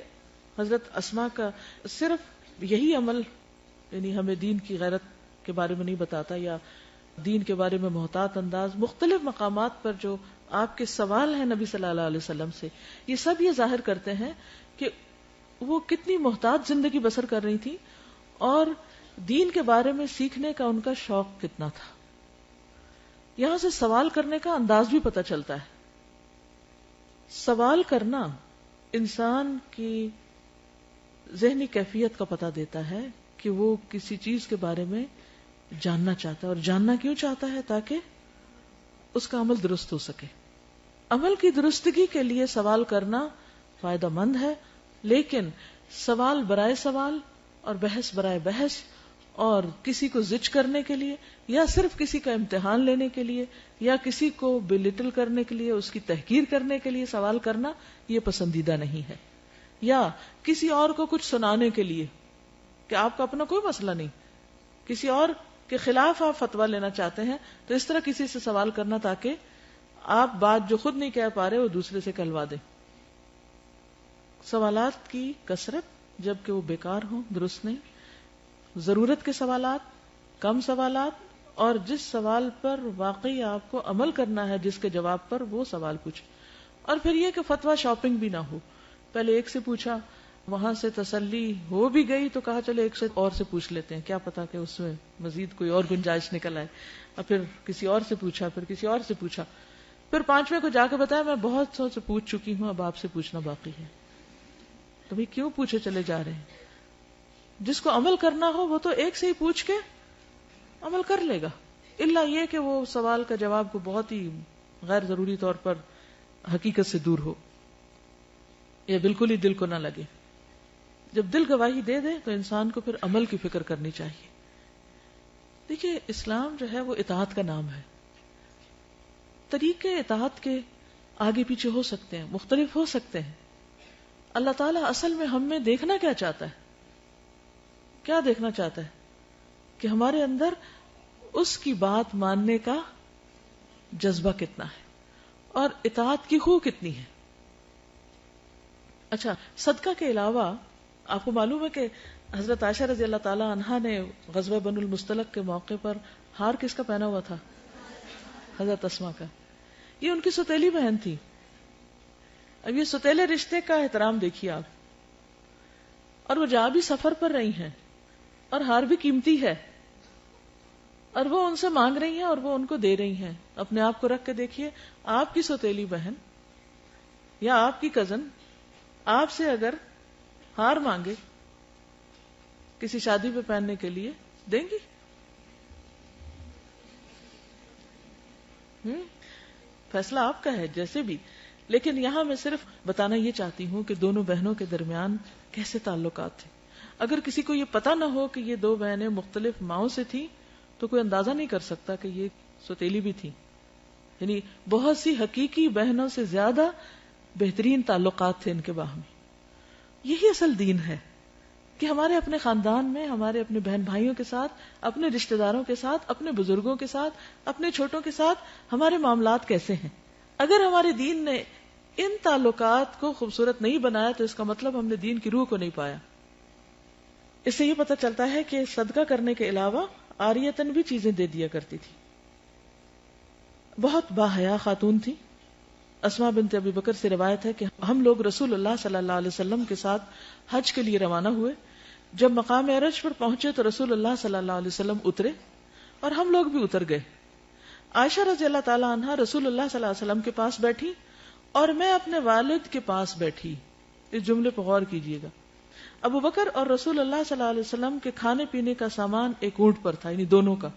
حضرت اسما کا صرف یہی عمل یعنی ہمیں دین کی غیرت کے بارے میں نہیں بتاتا, یا دین کے بارے میں محتاط انداز, مختلف مقامات پر جو آپ کے سوال ہیں نبی صلی اللہ علیہ وسلم سے, یہ سب یہ ظاہر کرتے ہیں کہ وہ کتنی محتاط زندگی بسر کر رہی تھی اور دین کے بارے میں سیکھنے کا ان کا شوق کتنا تھا. یہاں سے سوال کرنے کا انداز بھی پتہ چلتا ہے. سوال کرنا انسان کی ذہنی کیفیت کا پتہ دیتا ہے کہ وہ کسی چیز کے بارے میں جاننا چاہتا ہے, اور جاننا کیوں چاہتا ہے؟ تاکہ اس کا عمل درست ہو سکے. عمل کی درستگی کے لیے سوال کرنا فائدہ مند ہے, لیکن سوال برائے سوال اور بحث برائے بحث اور کسی کو زج کرنے کے لیے یا صرف کسی کا امتحان لینے کے لیے یا کسی کو بلٹل کرنے کے لیے, اس کی تحقیر کرنے کے لیے سوال کرنا یہ پسندیدہ نہیں ہے. یا کسی اور کو کچھ سنانے کے لیے کہ آپ کا اپنا کوئی مسئلہ نہیں, کسی اور کے خلاف آپ فتویٰ لینا چاہتے ہیں, تو اس طرح کسی سے سوال کرنا تاکہ آپ بات جو خود نہیں کہہ پا رہے وہ دوسرے سے کہلوا دیں. سوالات کی کثرت جبکہ وہ بیکار ہوں درست نہیں. ضرورت کے سوالات, کم سوالات, اور جس سوال پر واقعی آپ کو عمل کرنا ہے جس کے جواب پر وہ سوال پوچھیں. اور پھر یہ کہ فتویٰ شاپنگ بھی نہ ہو, پہلے ایک سے پوچھا, وہاں سے تسلی ہو بھی گئی تو کہا چلے ایک سے اور سے پوچھ لیتے ہیں, کیا پتا کہ اس میں مزید کوئی اور گنجائش نکل آئے. اور پھر کسی اور سے پوچھا, پھر کسی اور سے پوچھا, پھر پانچویں کو جا کے بتایا میں بہت سو سے پوچھ چکی ہوں, اب آپ سے پوچھنا باقی ہے. تو بھئی کیوں پوچھے چلے جا رہے ہیں؟ جس کو عمل کرنا ہو وہ تو ایک سے ہی پوچھ کے عمل کر لے گا, الا یہ کہ وہ سوال کا جواب کو بہت ہی غیر ضروری طور پر حقیقت سے دور ہو یا بالکل ہی دل کو نہ لگے. جب دل گواہی دے دے تو انسان کو پھر عمل کی فکر کرنی چاہیے. دیکھیے اسلام جو ہے وہ اطاعت کا نام ہے. طریقے اطاعت کے آگے پیچھے ہو سکتے ہیں, مختلف ہو سکتے ہیں. اللہ تعالیٰ اصل میں ہم میں دیکھنا کیا چاہتا ہے؟ کیا دیکھنا چاہتا ہے؟ کہ ہمارے اندر اس کی بات ماننے کا جذبہ کتنا ہے اور اطاعت کی خو کتنی ہے. اچھا, صدقہ کے علاوہ آپ کو معلوم ہے کہ حضرت عائشہ رضی اللہ تعالی عنہا نے غزوہ بنو المصطلق کے موقع پر ہار کس کا پہنا ہوا تھا؟ حضرت اسما کا. یہ ان کی سوتیلی بہن تھی. اب یہ سوتیلے رشتے کا احترام دیکھیے آپ, اور وہ جا بھی سفر پر رہی ہیں اور ہار بھی قیمتی ہے, اور وہ ان سے مانگ رہی ہیں اور وہ ان کو دے رہی ہیں. اپنے آپ کو رکھ کے دیکھیے, آپ کی سوتیلی بہن یا آپ کی کزن آپ سے اگر ہار مانگے کسی شادی پہ پہننے کے لیے دیں گی؟ فیصلہ آپ کا ہے جیسے بھی. لیکن یہاں میں صرف بتانا یہ چاہتی ہوں کہ دونوں بہنوں کے درمیان کیسے تعلقات تھے. اگر کسی کو یہ پتا نہ ہو کہ یہ دو بہنیں مختلف ماؤں سے تھیں تو کوئی اندازہ نہیں کر سکتا کہ یہ سوتیلی بھی تھی. یعنی بہت سی حقیقی بہنوں سے زیادہ بہترین تعلقات تھے ان کے باہمی. یہی اصل دین ہے کہ ہمارے اپنے خاندان میں، ہمارے اپنے بہن بھائیوں کے ساتھ، اپنے رشتہ داروں کے ساتھ، اپنے بزرگوں کے ساتھ، اپنے چھوٹوں کے ساتھ ہمارے معاملات کیسے ہیں. اگر ہمارے دین نے ان تعلقات کو خوبصورت نہیں بنایا تو اس کا مطلب ہم نے دین کی روح کو نہیں پایا. اس سے یہ پتہ چلتا ہے کہ صدقہ کرنے کے علاوہ عاریتن بھی چیزیں دے دیا کرتی تھی. بہت باحیا خاتون تھی. اسماء بنت ابی بکر سے روایت ہے کہ ہم لوگ رسول اللہ صلی اللہ علیہ وسلم کے ساتھ حج کے لیے روانہ ہوئے. جب مقام عرج پر پہنچے تو رسول اللہ صلی اللہ علیہ وسلم اترے اور ہم لوگ بھی اتر گئے. عائشہ رضی اللہ تعالی عنہا رسول اللہ صلی اللہ علیہ وسلم کے پاس بیٹھی اور میں اپنے والد کے پاس بیٹھی. اس جملے پر غور کیجیے گا. ابو بکر اور رسول اللہ صلی اللہ علیہ وسلم کے کھانے پینے کا سامان ایک اونٹ پر تھا، یعنی دونوں کا،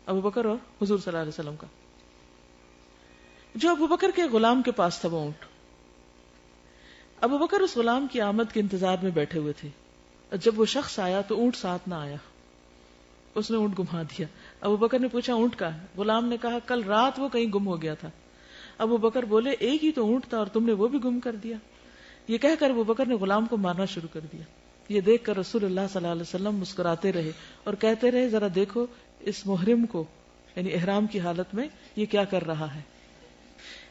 ابو بکر اور حضور صلی اللہ علیہ وسلم کا. جو ابو بکر کے غلام کے پاس تھا وہ اونٹ. ابو بکر اس غلام کی آمد کے انتظار میں بیٹھے ہوئے تھے. جب وہ شخص آیا تو اونٹ ساتھ نہ آیا، اس نے اونٹ گما دیا. ابو بکر نے پوچھا اونٹ کا ہے؟ غلام نے کہا کل رات وہ کہیں گم ہو گیا تھا. ابو بکر بولے ایک ہی تو اونٹ تھا اور تم نے وہ بھی گم کر دیا. یہ کہہ کر ابو بکر نے غلام کو مارنا شروع کر دیا. یہ دیکھ کر رسول اللہ صلی اللہ علیہ وسلم مسکراتے رہے اور کہتے رہے ذرا دیکھو اس محرم کو، یعنی احرام کی حالت میں یہ کیا کر رہا ہے.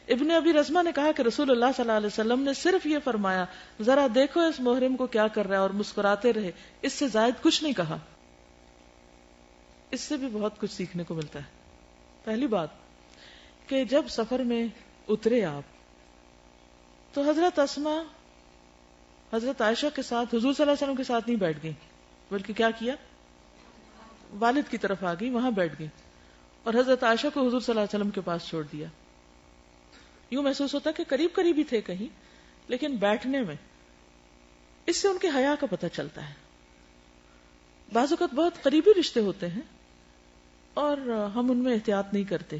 ابن ابی رزمہ نے کہا کہ رسول اللہ صلی اللہ علیہ وسلم نے صرف یہ فرمایا ذرا دیکھو اس محرم کو کیا کر رہا ہے اور مسکراتے رہے، اس سے زائد کچھ نہیں کہا. اس سے بھی بہت کچھ سیکھنے کو ملتا ہے. پہلی بات کہ جب سفر میں اترے آپ تو حضرت اسماء حضرت عائشہ کے ساتھ حضور صلی اللہ علیہ وسلم کے ساتھ نہیں بیٹھ گئی، بلکہ کیا کیا، والد کی طرف آ گئی، وہاں بیٹھ گئی اور حضرت عائشہ کو حضور صلی اللہ علیہ وسلم کے پاس چھوڑ دیا. یوں محسوس ہوتا کہ قریب قریب ہی تھے کہیں، لیکن بیٹھنے میں اس سے ان کے حیا کا پتہ چلتا ہے. بعض اوقات بہت قریبی رشتے ہوتے ہیں اور ہم ان میں احتیاط نہیں کرتے.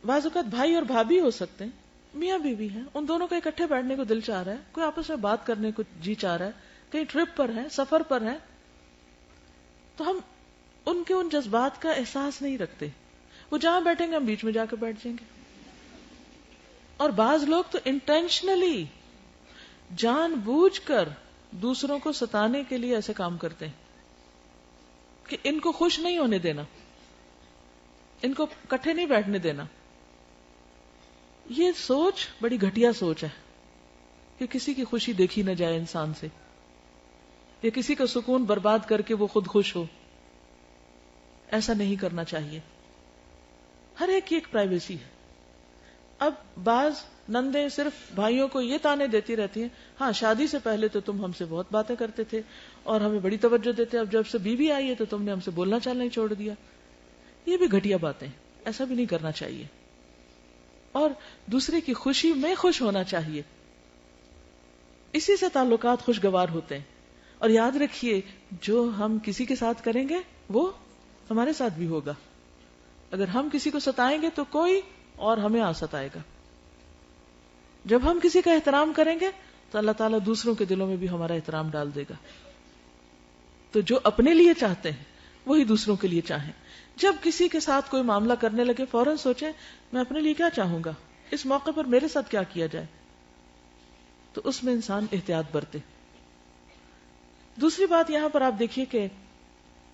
بعض اوقات بھائی اور بھابھی ہو سکتے ہیں، میاں بیوی ہیں، ان دونوں کا اکٹھے بیٹھنے کو دل چاہ رہا ہے، کوئی آپس میں بات کرنے کو جی چاہ رہا ہے، کہیں ٹرپ پر ہے، سفر پر ہے، تو ہم ان کے ان جذبات کا احساس نہیں رکھتے. وہ جہاں بیٹھیں گے ہم بیچ میں جا کے بیٹھ جائیں گے. اور بعض لوگ تو انٹینشنلی جان بوجھ کر دوسروں کو ستانے کے لیے ایسے کام کرتے ہیں کہ ان کو خوش نہیں ہونے دینا، ان کو کٹھے نہیں بیٹھنے دینا. یہ سوچ بڑی گھٹیا سوچ ہے کہ کسی کی خوشی دیکھی نہ جائے انسان سے، یا کسی کا سکون برباد کر کے وہ خود خوش ہو. ایسا نہیں کرنا چاہیے. ہر ایک کی ایک پرائیویسی ہے. اب بعض نندیں صرف بھائیوں کو یہ تانے دیتی رہتی ہیں، ہاں شادی سے پہلے تو تم ہم سے بہت باتیں کرتے تھے اور ہمیں بڑی توجہ دیتے، اب جب سے بیوی آئی ہے تو تم نے ہم سے بولنا چالنا ہی چھوڑ دیا. یہ بھی گھٹیا باتیں، ایسا بھی نہیں کرنا چاہیے. اور دوسرے کی خوشی میں خوش ہونا چاہیے، اسی سے تعلقات خوشگوار ہوتے ہیں. اور یاد رکھیے جو ہم کسی کے ساتھ کریں گے وہ ہمارے ساتھ بھی ہوگا. اگر ہم کسی کو ستائیں گے تو کوئی اور ہمیں آ ستائے گا. جب ہم کسی کا احترام کریں گے تو اللہ تعالیٰ دوسروں کے دلوں میں بھی ہمارا احترام ڈال دے گا. تو جو اپنے لیے چاہتے ہیں وہی دوسروں کے لیے چاہیں. جب کسی کے ساتھ کوئی معاملہ کرنے لگے فوراً سوچیں میں اپنے لیے کیا چاہوں گا، اس موقع پر میرے ساتھ کیا کیا جائے، تو اس میں انسان احتیاط برتے. دوسری بات یہاں پر آپ دیکھیے کہ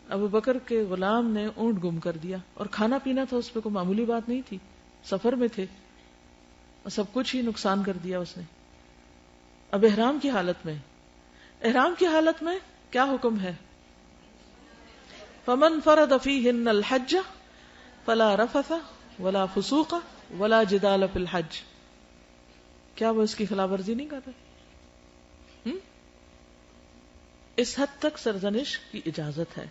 ابو بکر کے غلام نے اونٹ گم کر دیا اور کھانا پینا تھا اس پہ کوئی معمولی بات نہیں تھی، سفر میں تھے اور سب کچھ ہی نقصان کر دیا اس نے. اب احرام کی حالت میں کیا حکم ہے؟ فمن فرض فیہن الحج فلا رفث ولا فسوق ولا جدال فی الحج. کیا وہ اس کی خلاف ورزی نہیں کر رہے؟ اس حد تک سرزنش کی اجازت ہے.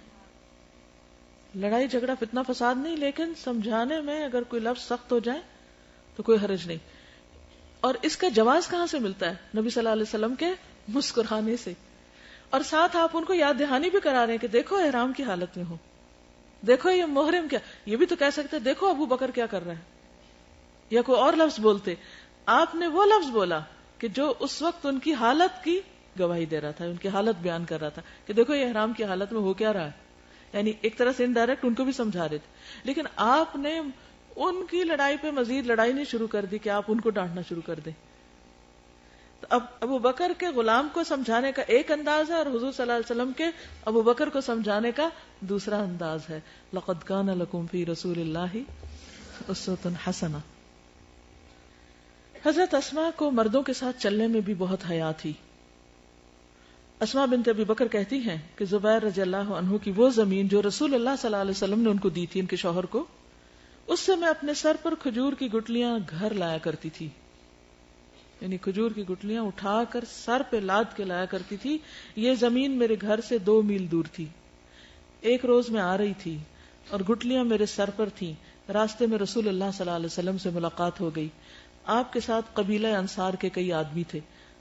لڑائی جھگڑا فتنہ فساد نہیں، لیکن سمجھانے میں اگر کوئی لفظ سخت ہو جائے تو کوئی حرج نہیں. اور اس کا جواز کہاں سے ملتا ہے؟ نبی صلی اللہ علیہ وسلم کے مسکرانے سے. اور ساتھ آپ ان کو یاد دہانی بھی کرا رہے ہیں کہ دیکھو احرام کی حالت میں ہو، دیکھو یہ محرم کیا. یہ بھی تو کہہ سکتے دیکھو ابو بکر کیا کر رہا ہے، یا کوئی اور لفظ بولتے. آپ نے وہ لفظ بولا کہ جو اس وقت ان کی حالت کی گواہی دے رہا تھا، ان کی حالت بیان کر رہا تھا کہ دیکھو یہ احرام کی حالت میں ہو کیا رہا ہے. یعنی ایک طرح سے انڈائریکٹ ان کو بھی سمجھا رہے تھے. لیکن آپ نے ان کی لڑائی پہ مزید لڑائی نہیں شروع کر دی کہ آپ ان کو ڈانٹنا شروع کر دیں. تو اب ابو بکر کے غلام کو سمجھانے کا ایک انداز ہے اور حضور صلی اللہ علیہ وسلم کے ابو بکر کو سمجھانے کا دوسرا انداز ہے. لقد کان لکم فی رسول اللہ اسوۃ حسنہ. حضرت اسماء کو مردوں کے ساتھ چلنے میں بھی بہت حیا تھی. اسماء بنت ابی بکر کہتی ہیں کہ زبیر رضی اللہ عنہ کی وہ زمین جو رسول اللہ صلی اللہ علیہ وسلم نے ان کو دی تھی، ان کے شوہر کو، اس سے میں اپنے سر پر کھجور کی گٹلیاں گھر لایا کرتی تھی. یعنی کھجور کی گٹلیاں اٹھا کر سر پہ لاد کے لایا کرتی تھی. یہ زمین میرے گھر سے 2 میل دور تھی. ایک روز میں آ رہی تھی اور گٹلیاں میرے سر پر تھیں. راستے میں رسول اللہ صلی اللہ علیہ وسلم سے ملاقات ہو گئی. آپ کے ساتھ قبیلہ انصار کے کئی آدمی تھے.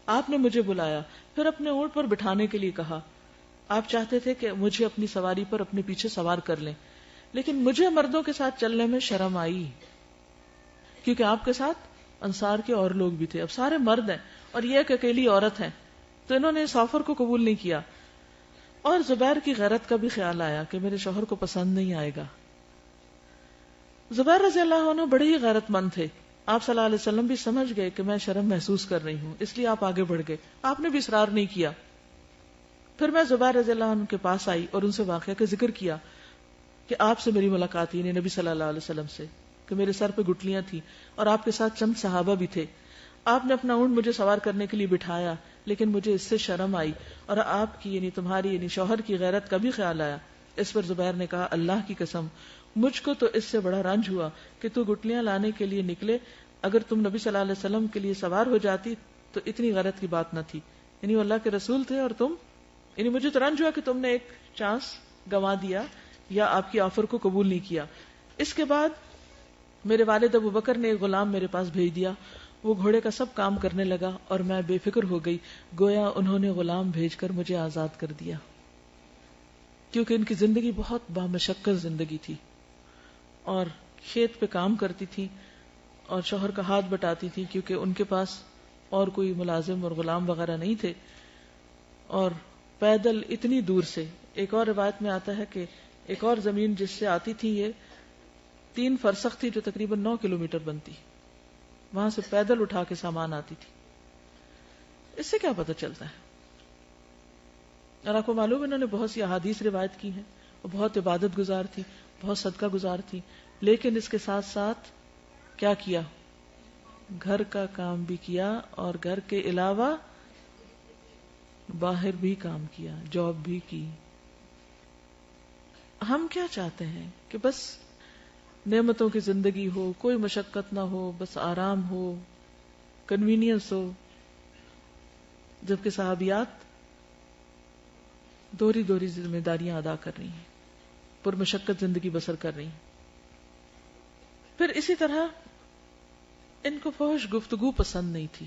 آپ نے مجھے بلایا، پھر اپنے اونٹ پر بٹھانے کے لیے کہا. آپ چاہتے تھے کہ مجھے اپنی سواری پر اپنے پیچھے سوار کر لیں، لیکن مجھے مردوں کے ساتھ چلنے میں شرم آئی، کیونکہ آپ کے ساتھ انصار کے اور لوگ بھی تھے. اب سارے مرد ہیں اور یہ ایک اکیلی عورت ہے، تو انہوں نے اس آفر کو قبول نہیں کیا. اور زبیر کی غیرت کا بھی خیال آیا کہ میرے شوہر کو پسند نہیں آئے گا. زبیر رضی اللہ عنہ بڑے ہی غیرت مند تھے. آپ صلی اللہ علیہ وسلم بھی سمجھ گئے کہ میں شرم محسوس کر رہی ہوں، اس لیے آپ آگے بڑھ گئے. آپ نے بھی اصرار نہیں کیا. پھر میں زبیر رضی اللہ عنہ کے پاس آئی اور ان سے واقعہ کا ذکر کیا کہ آپ سے میری ملاقات ہوئی، نبی صلی اللہ علیہ وسلم سے، کہ میرے سر پہ گٹلیاں تھیں اور آپ کے ساتھ چند صحابہ بھی تھے. آپ نے اپنا اونٹ مجھے سوار کرنے کے لیے بٹھایا، لیکن مجھے اس سے شرم آئی اور آپ کی یعنی تمہاری یعنی شوہر کی غیرت کا بھی خیال آیا. اس پر زبیر نے کہا اللہ کی قسم مجھ کو تو اس سے بڑا رنج ہوا کہ تو گٹلیاں لانے کے لیے نکلے. اگر تم نبی صلی اللہ علیہ وسلم کے لیے سوار ہو جاتی تو اتنی غیرت کی بات نہ تھی. یعنی وہ اللہ کے رسول تھے اور تم، یعنی مجھے تو رنج ہوا کہ تم نے ایک چانس گنوا دیا یا آپ کی آفر کو قبول نہیں کیا. اس کے بعد میرے والد ابو بکر نے ایک غلام میرے پاس بھیج دیا. وہ گھوڑے کا سب کام کرنے لگا اور میں بے فکر ہو گئی، گویا انہوں نے غلام بھیج کر مجھے آزاد کر دیا، کیونکہ ان کی زندگی بہت بامشقت زندگی تھی اور کھیت پہ کام کرتی تھی اور شوہر کا ہاتھ بٹاتی تھی کیونکہ ان کے پاس اور کوئی ملازم اور غلام وغیرہ نہیں تھے. اور پیدل اتنی دور سے، ایک اور روایت میں آتا ہے کہ ایک اور زمین جس سے آتی تھی یہ 3 فرسخ تھی جو تقریباً 9 کلومیٹر بنتی، وہاں سے پیدل اٹھا کے سامان آتی تھی. اس سے کیا پتہ چلتا ہے؟ اور آپ کو معلوم ہے انہوں نے بہت سی احادیث روایت کی ہیں، وہ بہت عبادت گزار تھی، بہت صدقہ گزار تھی، لیکن اس کے ساتھ ساتھ کیا کیا؟ گھر کا کام بھی کیا اور گھر کے علاوہ باہر بھی کام کیا، جاب بھی کی. ہم کیا چاہتے ہیں کہ بس نعمتوں کی زندگی ہو، کوئی مشقت نہ ہو، بس آرام ہو، کنوینئنس ہو، جبکہ صحابیات دوہری ذمہ داریاں ادا کر رہی ہیں، پر مشقت زندگی بسر کر رہی ہیں. پھر اسی طرح ان کو فحش گفتگو پسند نہیں تھی.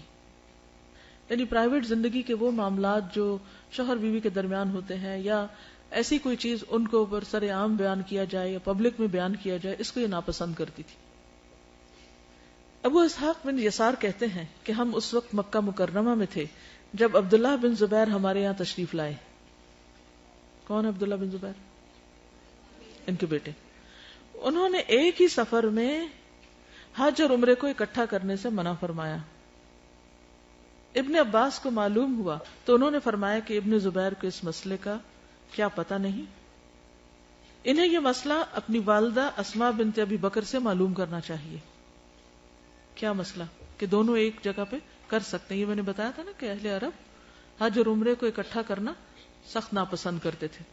یعنی پرائیویٹ زندگی کے وہ معاملات جو شوہر بیوی کے درمیان ہوتے ہیں یا ایسی کوئی چیز ان کو برسر عام بیان کیا جائے یا پبلک میں بیان کیا جائے، اس کو یہ ناپسند کرتی تھی. ابو اسحاق بن یسار کہتے ہیں کہ ہم اس وقت مکہ مکرمہ میں تھے جب عبداللہ بن زبیر ہمارے یہاں تشریف لائے. کون عبداللہ بن زبیر؟ ان کے بیٹے. انہوں نے ایک ہی سفر میں حج اور عمرے کو اکٹھا کرنے سے منع فرمایا. ابن عباس کو معلوم ہوا تو انہوں نے فرمایا کہ ابن زبیر کو اس مسئلے کا کیا پتہ نہیں. انہیں یہ مسئلہ اپنی والدہ اسماء بنت ابی بکر سے معلوم کرنا چاہیے. کیا مسئلہ؟ کہ دونوں ایک جگہ پہ کر سکتے ہیں. یہ میں نے بتایا تھا نا کہ اہل عرب حج اور عمرے کو اکٹھا کرنا سخت ناپسند کرتے تھے.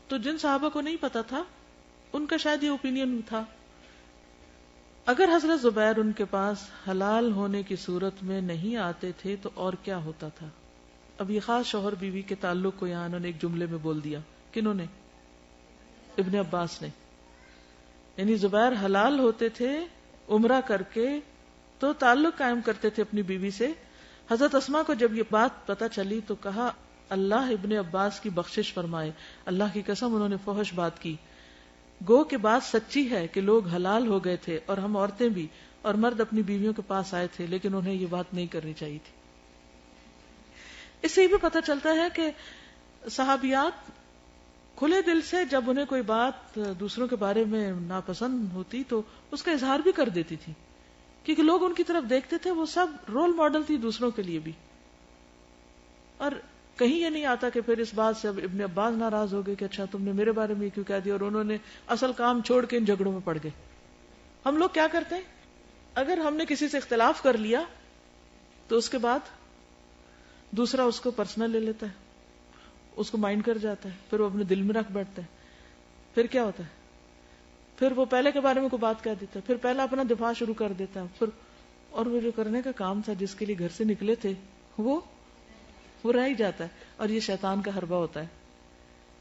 تو جن صحابہ کو نہیں پتا تھا ان کا شاید یہ اوپینین تھا. اگر حضرت زبیر ان کے پاس حلال ہونے کی صورت میں نہیں آتے تھے تو اور کیا ہوتا تھا؟ اب یہ خاص شوہر بیوی کے تعلق کو یہاں انہوں نے ایک جملے میں بول دیا. کنہوں نے؟ ابن عباس نے. یعنی زبیر حلال ہوتے تھے عمرہ کر کے تو تعلق قائم کرتے تھے اپنی بیوی سے. حضرت اسماء کو جب یہ بات پتہ چلی تو کہا اللہ ابن عباس کی بخشش فرمائے، اللہ کی قسم انہوں نے فحش بات کی، گو کہ بات سچی ہے کہ لوگ حلال ہو گئے تھے اور ہم عورتیں بھی، اور مرد اپنی بیویوں کے پاس آئے تھے، لیکن انہیں یہ بات نہیں کرنی چاہیے تھی۔ اس سے یہ بھی پتہ چلتا ہے کہ صحابیات کھلے دل سے جب انہیں کوئی بات دوسروں کے بارے میں ناپسند ہوتی تو اس کا اظہار بھی کر دیتی تھی، کیونکہ لوگ ان کی طرف دیکھتے تھے، وہ سب رول ماڈل تھی دوسروں کے لیے بھی۔ اور کہیں یہ نہیں آتا کہ پھر اس بات سے اب ابن عباس ناراض ہو گئے کہ اچھا تم نے میرے بارے میں کیوں کہہ دیا، اور انہوں نے اصل کام چھوڑ کے ان جھگڑوں میں پڑ گئے۔ ہم لوگ کیا کرتے ہیں، اگر ہم نے کسی سے اختلاف کر لیا تو اس کے بعد دوسرا اس کو پرسنل لے لیتا ہے، اس کو مائنڈ کر جاتا ہے، پھر وہ اپنے دل میں رکھ بیٹھتا ہے، پھر کیا ہوتا ہے، پھر وہ پہلے کے بارے میں کوئی بات کہہ دیتا ہے، پھر پہلا اپنا دفاع شروع کر دیتا ہے، پھر اور وہ جو کرنے کا کام تھا جس کے لیے گھر سے نکلے تھے وہ رہ ہی جاتا ہے۔ اور یہ شیطان کا حربہ ہوتا ہے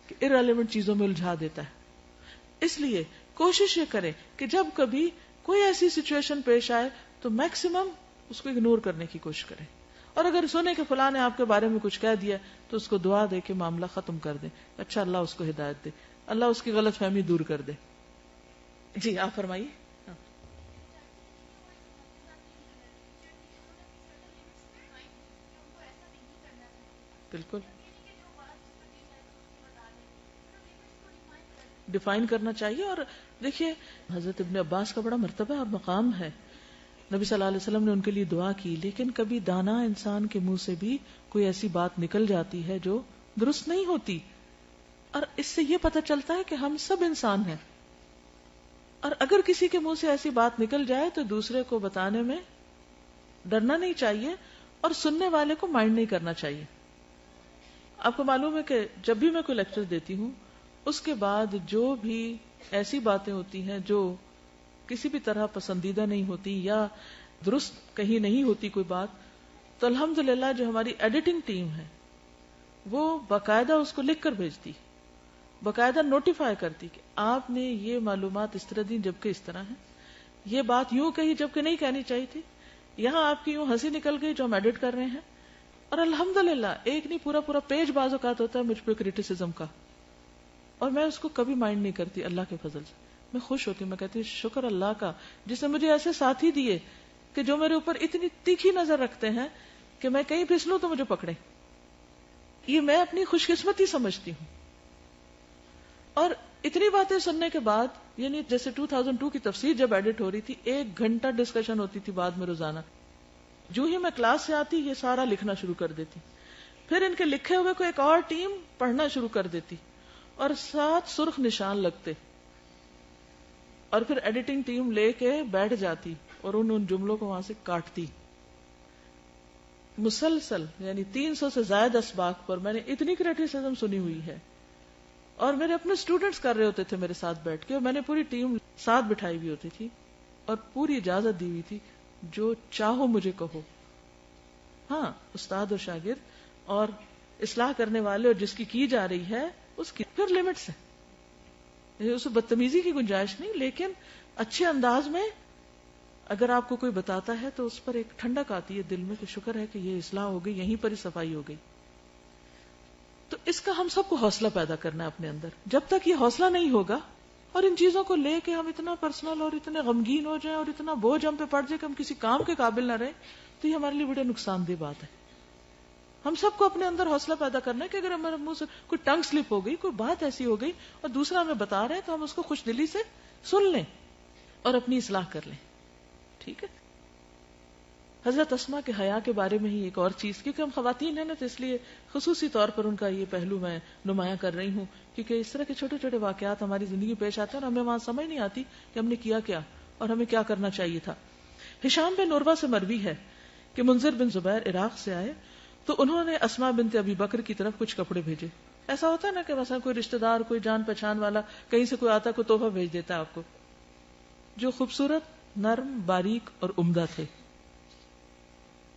کہ ارریلیونٹ چیزوں میں الجھا دیتا ہے۔ اس لیے کوشش یہ کریں کہ جب کبھی کوئی ایسی سچویشن پیش آئے تو میکسیمم اس کو اگنور کرنے کی کوشش کریں، اور اگر سنے کہ فلاں نے آپ کے بارے میں کچھ کہہ دیا تو اس کو دعا دے کے معاملہ ختم کر دیں، اچھا اللہ اس کو ہدایت دے، اللہ اس کی غلط فہمی دور کر دے۔ جی آپ فرمائیے۔ بالکل ڈیفائن کرنا چاہیے۔ اور دیکھیے حضرت ابن عباس کا بڑا مرتبہ اور مقام ہے، نبی صلی اللہ علیہ وسلم نے ان کے لیے دعا کی، لیکن کبھی دانا انسان کے منہ سے بھی کوئی ایسی بات نکل جاتی ہے جو درست نہیں ہوتی، اور اس سے یہ پتہ چلتا ہے کہ ہم سب انسان ہیں، اور اگر کسی کے منہ سے ایسی بات نکل جائے تو دوسرے کو بتانے میں ڈرنا نہیں چاہیے، اور سننے والے کو مائنڈ نہیں کرنا چاہیے۔ آپ کو معلوم ہے کہ جب بھی میں کوئی لیکچر دیتی ہوں اس کے بعد جو بھی ایسی باتیں ہوتی ہیں جو کسی بھی طرح پسندیدہ نہیں ہوتی یا درست کہیں نہیں ہوتی کوئی بات، تو الحمدللہ جو ہماری ایڈیٹنگ ٹیم ہے وہ باقاعدہ اس کو لکھ کر بھیجتی، باقاعدہ نوٹیفائی کرتی کہ آپ نے یہ معلومات اس طرح دی جبکہ اس طرح ہے، یہ بات یوں کہی جبکہ نہیں کہنی چاہیے تھی، یہاں آپ کی یوں ہنسی نکل گئی جو ہم ایڈٹ کر رہے ہیں۔ اور الحمدللہ ایک نہیں پورا پیج بعض اوقات ہوتا ہے مجھ پہ کریٹیسزم کا، اور میں اس کو کبھی مائنڈ نہیں کرتی، اللہ کے فضل سے میں خوش ہوتی ہوں، میں کہتی ہوں شکر اللہ کا جس نے مجھے ایسے ساتھی دیے کہ جو میرے اوپر اتنی تیکھی نظر رکھتے ہیں کہ میں کہیں پھسلوں تو مجھے پکڑے، یہ میں اپنی خوش قسمتی سمجھتی ہوں۔ اور اتنی باتیں سننے کے بعد، یعنی جیسے 2002 کی تفسیر جب ایڈٹ ہو رہی تھی 1 گھنٹہ ڈسکشن ہوتی تھی بعد میں روزانہ، جو ہی میں کلاس سے آتی یہ سارا لکھنا شروع کر دیتی، پھر ان کے لکھے ہوئے کو ایک اور ٹیم پڑھنا شروع کر دیتی اور 7 سرخ نشان لگتے، اور پھر ایڈیٹنگ ٹیم لے کے بیٹھ جاتی اور ان جملوں کو وہاں سے کاٹتی، مسلسل یعنی 300 سے زائد اسباق پر میں نے اتنی کریٹیسزم سنی ہوئی ہے، اور میرے اپنے اسٹوڈنٹس کر رہے ہوتے تھے میرے ساتھ بیٹھ کے، اور میں نے پوری ٹیم ساتھ بٹھائی ہوئی ہوتی تھی اور پوری اجازت دی ہوئی تھی جو چاہو مجھے کہو۔ ہاں استاد اور شاگرد اور اصلاح کرنے والے اور جس کی جا رہی ہے اس کی پھر لمٹس ہے، اسے بدتمیزی کی گنجائش نہیں، لیکن اچھے انداز میں اگر آپ کو کوئی بتاتا ہے تو اس پر ایک ٹھنڈک آتی ہے دل میں کہ شکر ہے کہ یہ اصلاح ہو گئی، یہیں پر ہی صفائی ہو گئی۔ تو اس کا ہم سب کو حوصلہ پیدا کرنا ہے اپنے اندر، جب تک یہ حوصلہ نہیں ہوگا اور ان چیزوں کو لے کے ہم اتنا پرسنل اور اتنے غمگین ہو جائیں اور اتنا بوجھ ہم پہ پڑ جائے کہ ہم کسی کام کے قابل نہ رہیں، تو یہ ہمارے لیے بڑے نقصان دہ بات ہے۔ ہم سب کو اپنے اندر حوصلہ پیدا کرنا ہے کہ اگر ہمارے منہ سے کوئی ٹنگ سلپ ہو گئی، کوئی بات ایسی ہو گئی اور دوسرا ہمیں بتا رہے ہیں تو ہم اس کو خوش دلی سے سن لیں اور اپنی اصلاح کر لیں، ٹھیک ہے۔ حضرت اسماء کے حیا کے بارے میں ہی ایک اور چیز، کیونکہ ہم خواتین ہیں نا تو اس لیے خصوصی طور پر ان کا یہ پہلو میں نمایاں کر رہی ہوں، کیونکہ اس طرح کے چھوٹے چھوٹے واقعات ہماری زندگی پیش آتے ہیں اور ہمیں وہاں سمجھ نہیں آتی کہ ہم نے کیا کیا اور ہمیں کیا کرنا چاہیے تھا۔ ہشام بن عروہ سے مروی ہے کہ منذر بن زبیر عراق سے آئے تو انہوں نے اسماء بنت ابی بکر کی طرف کچھ کپڑے بھیجے۔ ایسا ہوتا ہے نا کہ مثلا کوئی رشتہ دار، کوئی جان پہچان والا کہیں سے کوئی آتا، کوئی تحفہ بھیج دیتا ہے آپ کو، جو خوبصورت، نرم، باریک اور عمدہ تھے۔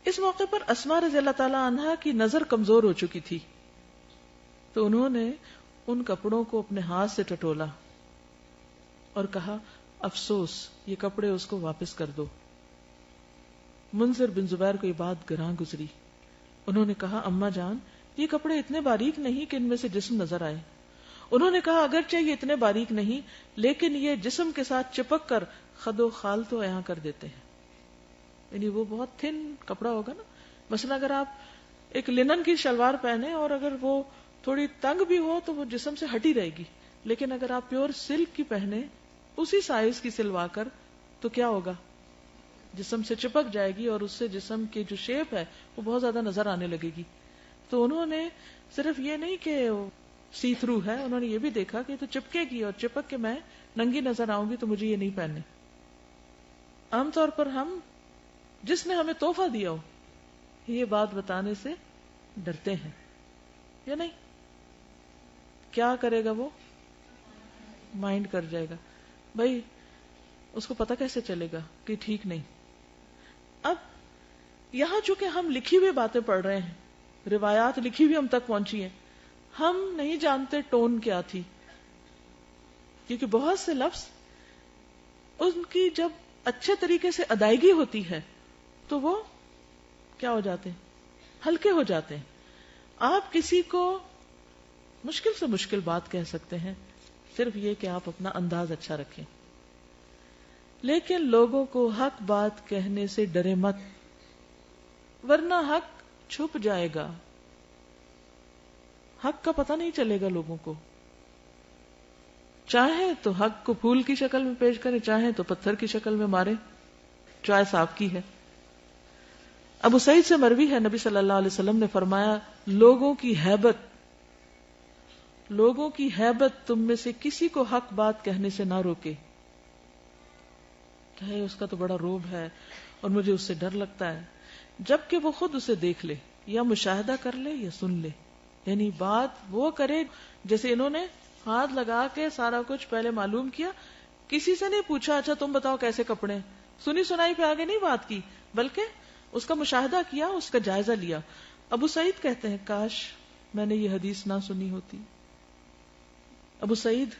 اس موقع پر اسماء رضی اللہ تعالی عنہا کی نظر کمزور ہو چکی تھی، تو انہوں نے ان کپڑوں کو اپنے ہاتھ سے ٹٹولا اور کہا افسوس، یہ کپڑے اس کو واپس کر دو۔ منذر بن زبیر کو یہ بات گراں گزری، انہوں نے کہا اماں جان، یہ کپڑے اتنے باریک نہیں کہ ان میں سے جسم نظر آئے. انہوں نے کہا اگرچہ یہ اتنے باریک نہیں لیکن یہ جسم کے ساتھ چپک کر خد و خال تو عیاں کر دیتے ہیں. یعنی وہ بہت تھن کپڑا ہوگا نا. مثلا اگر آپ ایک لنن کی شلوار پہنے اور اگر وہ تھوڑی تنگ بھی ہو تو وہ جسم سے ہٹی رہے گی, لیکن اگر آپ پیور سلک کی پہنے اسی سائز کی سلوا کر تو کیا ہوگا, جسم سے چپک جائے گی اور اس سے جسم کی جو شیپ ہے وہ بہت زیادہ نظر آنے لگے گی. تو انہوں نے صرف یہ نہیں کہ سی تھرو ہے, انہوں نے یہ بھی دیکھا کہ تو چپکے گی اور چپک کے میں ننگی نظر آؤں گی تو مجھے یہ نہیں پہننے. عام طور پر ہم جس نے ہمیں تحفہ دیا ہو یہ بات بتانے سے ڈرتے ہیں یا نہیں. کیا کرے گا وہ, مائنڈ کر جائے گا بھائی, اس کو پتہ کیسے چلے گا کہ ٹھیک نہیں. اب یہاں چونکہ ہم لکھی ہوئی باتیں پڑھ رہے ہیں, روایات لکھی ہوئی ہم تک پہنچی ہیں, ہم نہیں جانتے ٹون کیا تھی, کیونکہ بہت سے لفظ ان کی جب اچھے طریقے سے ادائیگی ہوتی ہے تو وہ کیا ہو جاتے ہیں, ہلکے ہو جاتے ہیں. آپ کسی کو مشکل سے مشکل بات کہہ سکتے ہیں, صرف یہ کہ آپ اپنا انداز اچھا رکھیں, لیکن لوگوں کو حق بات کہنے سے ڈرے مت, ورنہ حق چھپ جائے گا. حق کا پتہ نہیں چلے گا لوگوں کو. چاہے تو حق کو پھول کی شکل میں پیش کریں, چاہے تو پتھر کی شکل میں مارے, چوائس آپ کی ہے. ابو سعید سے مروی ہے, نبی صلی اللہ علیہ وسلم نے فرمایا لوگوں کی ہیبت تم میں سے کسی کو حق بات کہنے سے نہ روکے. کہے اس کا تو بڑا روب ہے اور مجھے اس سے ڈر لگتا ہے, جبکہ وہ خود اسے دیکھ لے یا مشاہدہ کر لے یا سن لے. یعنی بات وہ کرے جیسے انہوں نے ہاتھ لگا کے سارا کچھ پہلے معلوم کیا, کسی سے نہیں پوچھا اچھا تم بتاؤ کیسے کپڑے, سنی سنائی پہ آگے نہیں بات کی, بلکہ اس کا مشاہدہ کیا, اس کا جائزہ لیا. ابو سعید کہتے ہیں کاش میں نے یہ حدیث نہ سنی ہوتی. ابو سعید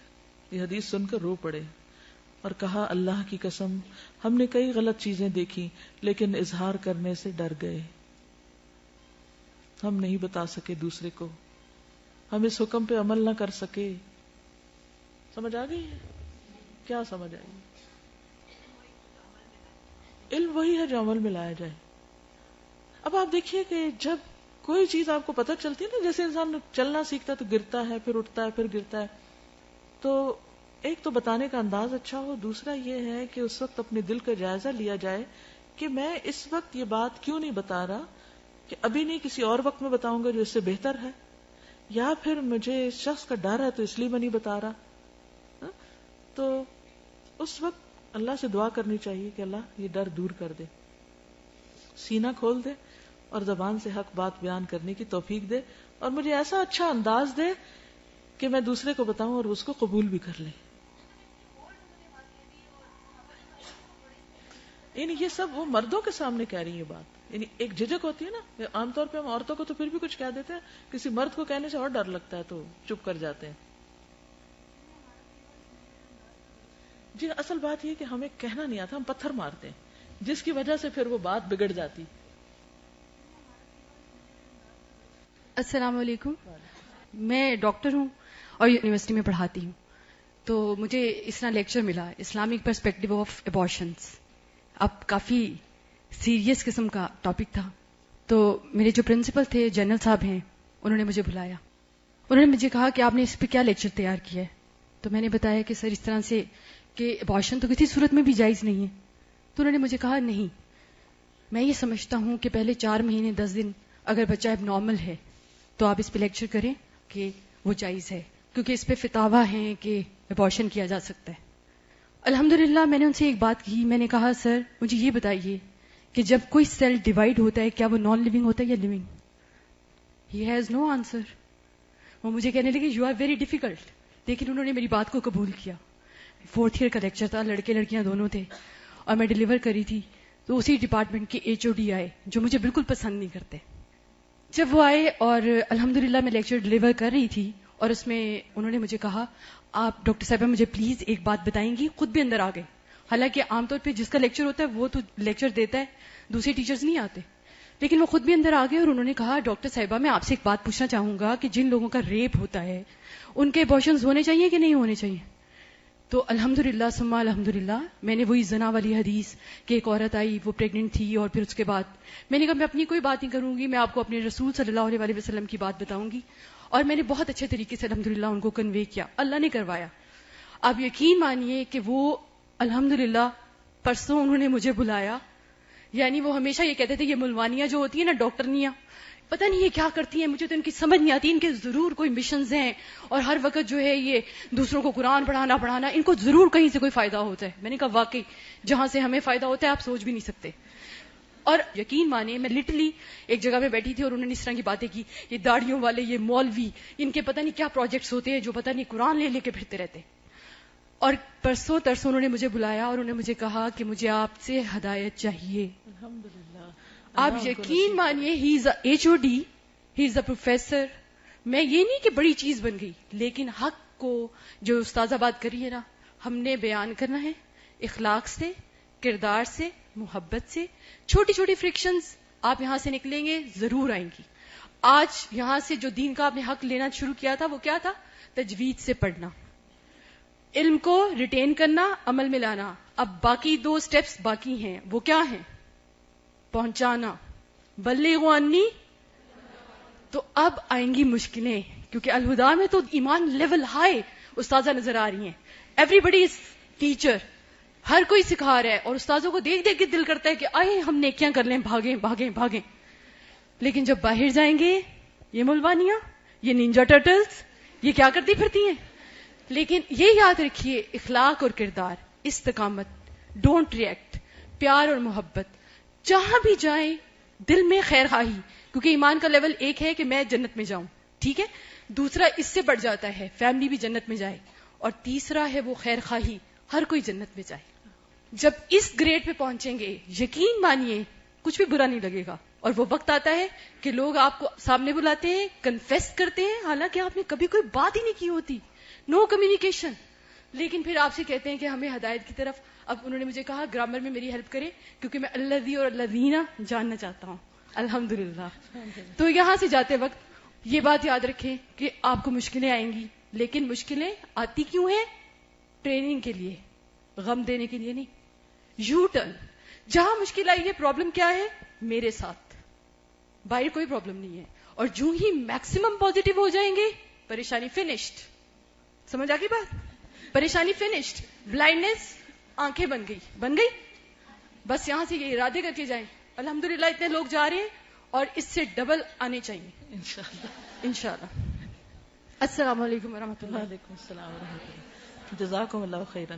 یہ حدیث سن کر رو پڑے اور کہا اللہ کی قسم ہم نے کئی غلط چیزیں دیکھی لیکن اظہار کرنے سے ڈر گئے. ہم نہیں بتا سکے دوسرے کو, ہم اس حکم پہ عمل نہ کر سکے. سمجھ آ گئی ہے؟ کیا سمجھ آئی؟ علم وہی ہے جو عمل میں لایا جائے. اب آپ دیکھیے کہ جب کوئی چیز آپ کو پتہ چلتی ہے نا, جیسے انسان چلنا سیکھتا ہے تو گرتا ہے, پھر اٹھتا ہے, پھر گرتا ہے, تو ایک تو بتانے کا انداز اچھا ہو, دوسرا یہ ہے کہ اس وقت اپنے دل کا جائزہ لیا جائے کہ میں اس وقت یہ بات کیوں نہیں بتا رہا, کہ ابھی نہیں کسی اور وقت میں بتاؤں گا جو اس سے بہتر ہے, یا پھر مجھے اس شخص کا ڈر ہے تو اس لیے میں نہیں بتا رہا. تو اس وقت اللہ سے دعا کرنی چاہیے کہ اللہ یہ ڈر دور کر دے, سینہ کھول دے اور زبان سے حق بات بیان کرنے کی توفیق دے, اور مجھے ایسا اچھا انداز دے کہ میں دوسرے کو بتاؤں اور اس کو قبول بھی کر لے. یعنی یہ سب وہ مردوں کے سامنے کہہ رہی ہے بات, یعنی ایک جھجک ہوتی ہے نا. عام طور پہ ہم عورتوں کو تو پھر بھی کچھ کہہ دیتے ہیں, کسی مرد کو کہنے سے اور ڈر لگتا ہے تو چپ کر جاتے ہیں. جی اصل بات یہ کہ ہمیں کہنا نہیں آتا, ہم پتھر مارتے ہیں جس کی وجہ سے پھر وہ بات بگڑ جاتی. السلام علیکم. میں ڈاکٹر ہوں اور یونیورسٹی میں پڑھاتی ہوں. تو مجھے اس طرح لیکچر ملا اسلامک پرسپیکٹو آف ابارشنس. اب کافی سیریس قسم کا ٹاپک تھا. تو میرے جو پرنسپل تھے جنرل صاحب ہیں, انہوں نے مجھے بلایا. انہوں نے مجھے کہا کہ آپ نے اس پہ کیا لیکچر تیار کیا ہے. تو میں نے بتایا کہ سر اس طرح سے کہ ابارشن تو کسی صورت میں بھی جائز نہیں ہے. تو انہوں نے مجھے کہا نہیں, میں یہ سمجھتا ہوں کہ پہلے 4 مہینے 10 دن اگر بچہ اب نارمل ہے تو آپ اس پہ لیکچر کریں کہ وہ جائز ہے, کیونکہ اس پہ فتاویٰ ہیں کہ ابارشن کیا جا سکتا ہے. الحمدللہ میں نے ان سے ایک بات کی, میں نے کہا سر مجھے یہ بتائیے کہ جب کوئی سیل ڈیوائڈ ہوتا ہے کیا وہ نان لیونگ ہوتا ہے یا living? He has no answer. وہ مجھے کہنے لگے یو آر ویری ڈیفیکلٹ. لیکن انہوں نے میری بات کو قبول کیا. 4th ایئر کا لیکچر تھا, لڑکے لڑکیاں دونوں تھے, اور میں ڈیلیور کری تھی. تو اسی ڈپارٹمنٹ کے HOD آئے جو مجھے بالکل پسند نہیں کرتے. جب وہ آئے اور الحمدللہ میں لیکچر ڈیلیور کر رہی تھی, اور اس میں انہوں نے مجھے کہا آپ ڈاکٹر صاحبہ مجھے پلیز ایک بات بتائیں گی. خود بھی اندر آ گئے, حالانکہ عام طور پہ جس کا لیکچر ہوتا ہے وہ تو لیکچر دیتا ہے, دوسرے ٹیچرز نہیں آتے. لیکن وہ خود بھی اندر آ گئے اور انہوں نے کہا ڈاکٹر صاحبہ میں آپ سے ایک بات پوچھنا چاہوں گا کہ جن لوگوں کا ریپ ہوتا ہے ان کے ابارشنز ہونے چاہیے کہ نہیں ہونے چاہیے؟ تو الحمدللہ ثم الحمدللہ میں نے وہی زنا والی حدیث کہ ایک عورت آئی وہ پریگننٹ تھی اور پھر اس کے بعد میں نے کہا میں اپنی کوئی بات نہیں کروں گی، میں آپ کو اپنے رسول صلی اللہ علیہ وآلہ وسلم کی بات بتاؤں گی، اور میں نے بہت اچھے طریقے سے الحمدللہ ان کو کنوے کیا، اللہ نے کروایا۔ آپ یقین مانیے کہ وہ الحمدللہ پرسوں انہوں نے مجھے بلایا، یعنی وہ ہمیشہ یہ کہتے تھے یہ ملوانیاں جو ہوتی ہیں نا ڈاکٹرنیاں، پتہ نہیں یہ کیا کرتی ہیں، مجھے تو ان کی سمجھ نہیں آتی، ان کے ضرور کوئی مشنز ہیں اور ہر وقت جو ہے یہ دوسروں کو قرآن پڑھانا ان کو ضرور کہیں سے کوئی فائدہ ہوتا ہے۔ میں نے کہا واقعی جہاں سے ہمیں فائدہ ہوتا ہے آپ سوچ بھی نہیں سکتے۔ اور یقین مانے میں لٹرلی ایک جگہ پہ بیٹھی تھی اور انہوں نے اس طرح کی باتیں کی، یہ داڑھیوں والے، یہ مولوی، ان کے پتہ نہیں کیا پروجیکٹس ہوتے ہیں جو پتہ نہیں قرآن لے کے پھرتے رہتے۔ اور پرسوں ترسوں انہوں نے مجھے بلایا اور انہوں نے مجھے کہا کہ مجھے آپ سے ہدایت چاہیے۔ الحمدللہ، آپ یقین مانیے ہی از اے HOD، he is a professor. میں یہ نہیں کہ بڑی چیز بن گئی، لیکن حق کو جو استاذہ بات کری ہے نا، ہم نے بیان کرنا ہے اخلاق سے، کردار سے، محبت سے۔ چھوٹی چھوٹی فرکشنز آپ یہاں سے نکلیں گے ضرور آئیں گی۔ آج یہاں سے جو دین کا آپ نے حق لینا شروع کیا تھا وہ کیا تھا؟ تجوید سے پڑھنا، علم کو ریٹین کرنا، عمل میں لانا۔ اب باقی 2 سٹیپس باقی ہیں، وہ کیا ہیں؟ پہنچانا، بلغوا انی۔ تو اب آئیں گی مشکلیں، کیونکہ الہدا میں تو ایمان لیول ہائی استاذہ نظر آ رہی ہیں، ایوری بڈی از ٹیچر، ہر کوئی سکھا رہا ہے، اور استاذوں کو دیکھ دیکھ کے دل کرتا ہے کہ آئے ہم نیکیاں کر لیں، بھاگیں بھاگیں بھاگیں۔ لیکن جب باہر جائیں گے یہ ملوانیاں، یہ نینجا ٹرٹلز، یہ کیا کرتی پھرتی ہیں؟ لیکن یہ یاد رکھیے اخلاق اور کردار، استقامت، ڈونٹ ریئیکٹ، پیار اور محبت، جہاں بھی جائیں دل میں خیر خواہی، کیونکہ ایمان کا لیول ایک ہے کہ میں جنت میں جاؤں، ٹھیک ہے، دوسرا اس سے بڑھ جاتا ہے فیملی بھی جنت میں جائے، اور تیسرا ہے وہ خیر خواہی، ہر کوئی جنت میں جائے۔ جب اس گریڈ پہ پہنچیں گے یقین مانیے کچھ بھی برا نہیں لگے گا، اور وہ وقت آتا ہے کہ لوگ آپ کو سامنے بلاتے ہیں، کنفیس کرتے ہیں حالانکہ آپ نے کبھی کوئی بات ہی نہیں کی ہوتی، نو کمیونیکیشن، لیکن پھر آپ سے کہتے ہیں کہ ہمیں ہدایت کی طرف۔ اب انہوں نے مجھے کہا گرامر میں میری ہیلپ کرے کیونکہ میں الذی اور الذین جاننا چاہتا ہوں، الحمدللہ۔ تو یہاں سے جاتے وقت یہ بات یاد رکھیں کہ آپ کو مشکلیں آئیں گی، لیکن مشکلیں آتی کیوں ہیں؟ ٹریننگ کے لیے، غم دینے کے لیے نہیں۔ یو ٹرن، جہاں مشکل آئی ہے پرابلم کیا ہے؟ میرے ساتھ، باہر کوئی پرابلم نہیں ہے، اور جو ہی میکسیمم پازیٹیو ہو جائیں گے پریشانی فنشڈ۔ سمجھ آ گئی بات؟ پریشانی فنشڈ، بلائنڈنس آنکھیں بن گئی، بس یہاں سے یہ ارادے کر کے جائیں الحمدللہ اتنے لوگ جا رہے ہیں اور اس سے ڈبل آنے چاہیے انشاءاللہ۔ السلام علیکم ورحمۃ اللہ۔ وعلیکم السلام ورحمۃ اللہ، جزاکم اللہ خیرا۔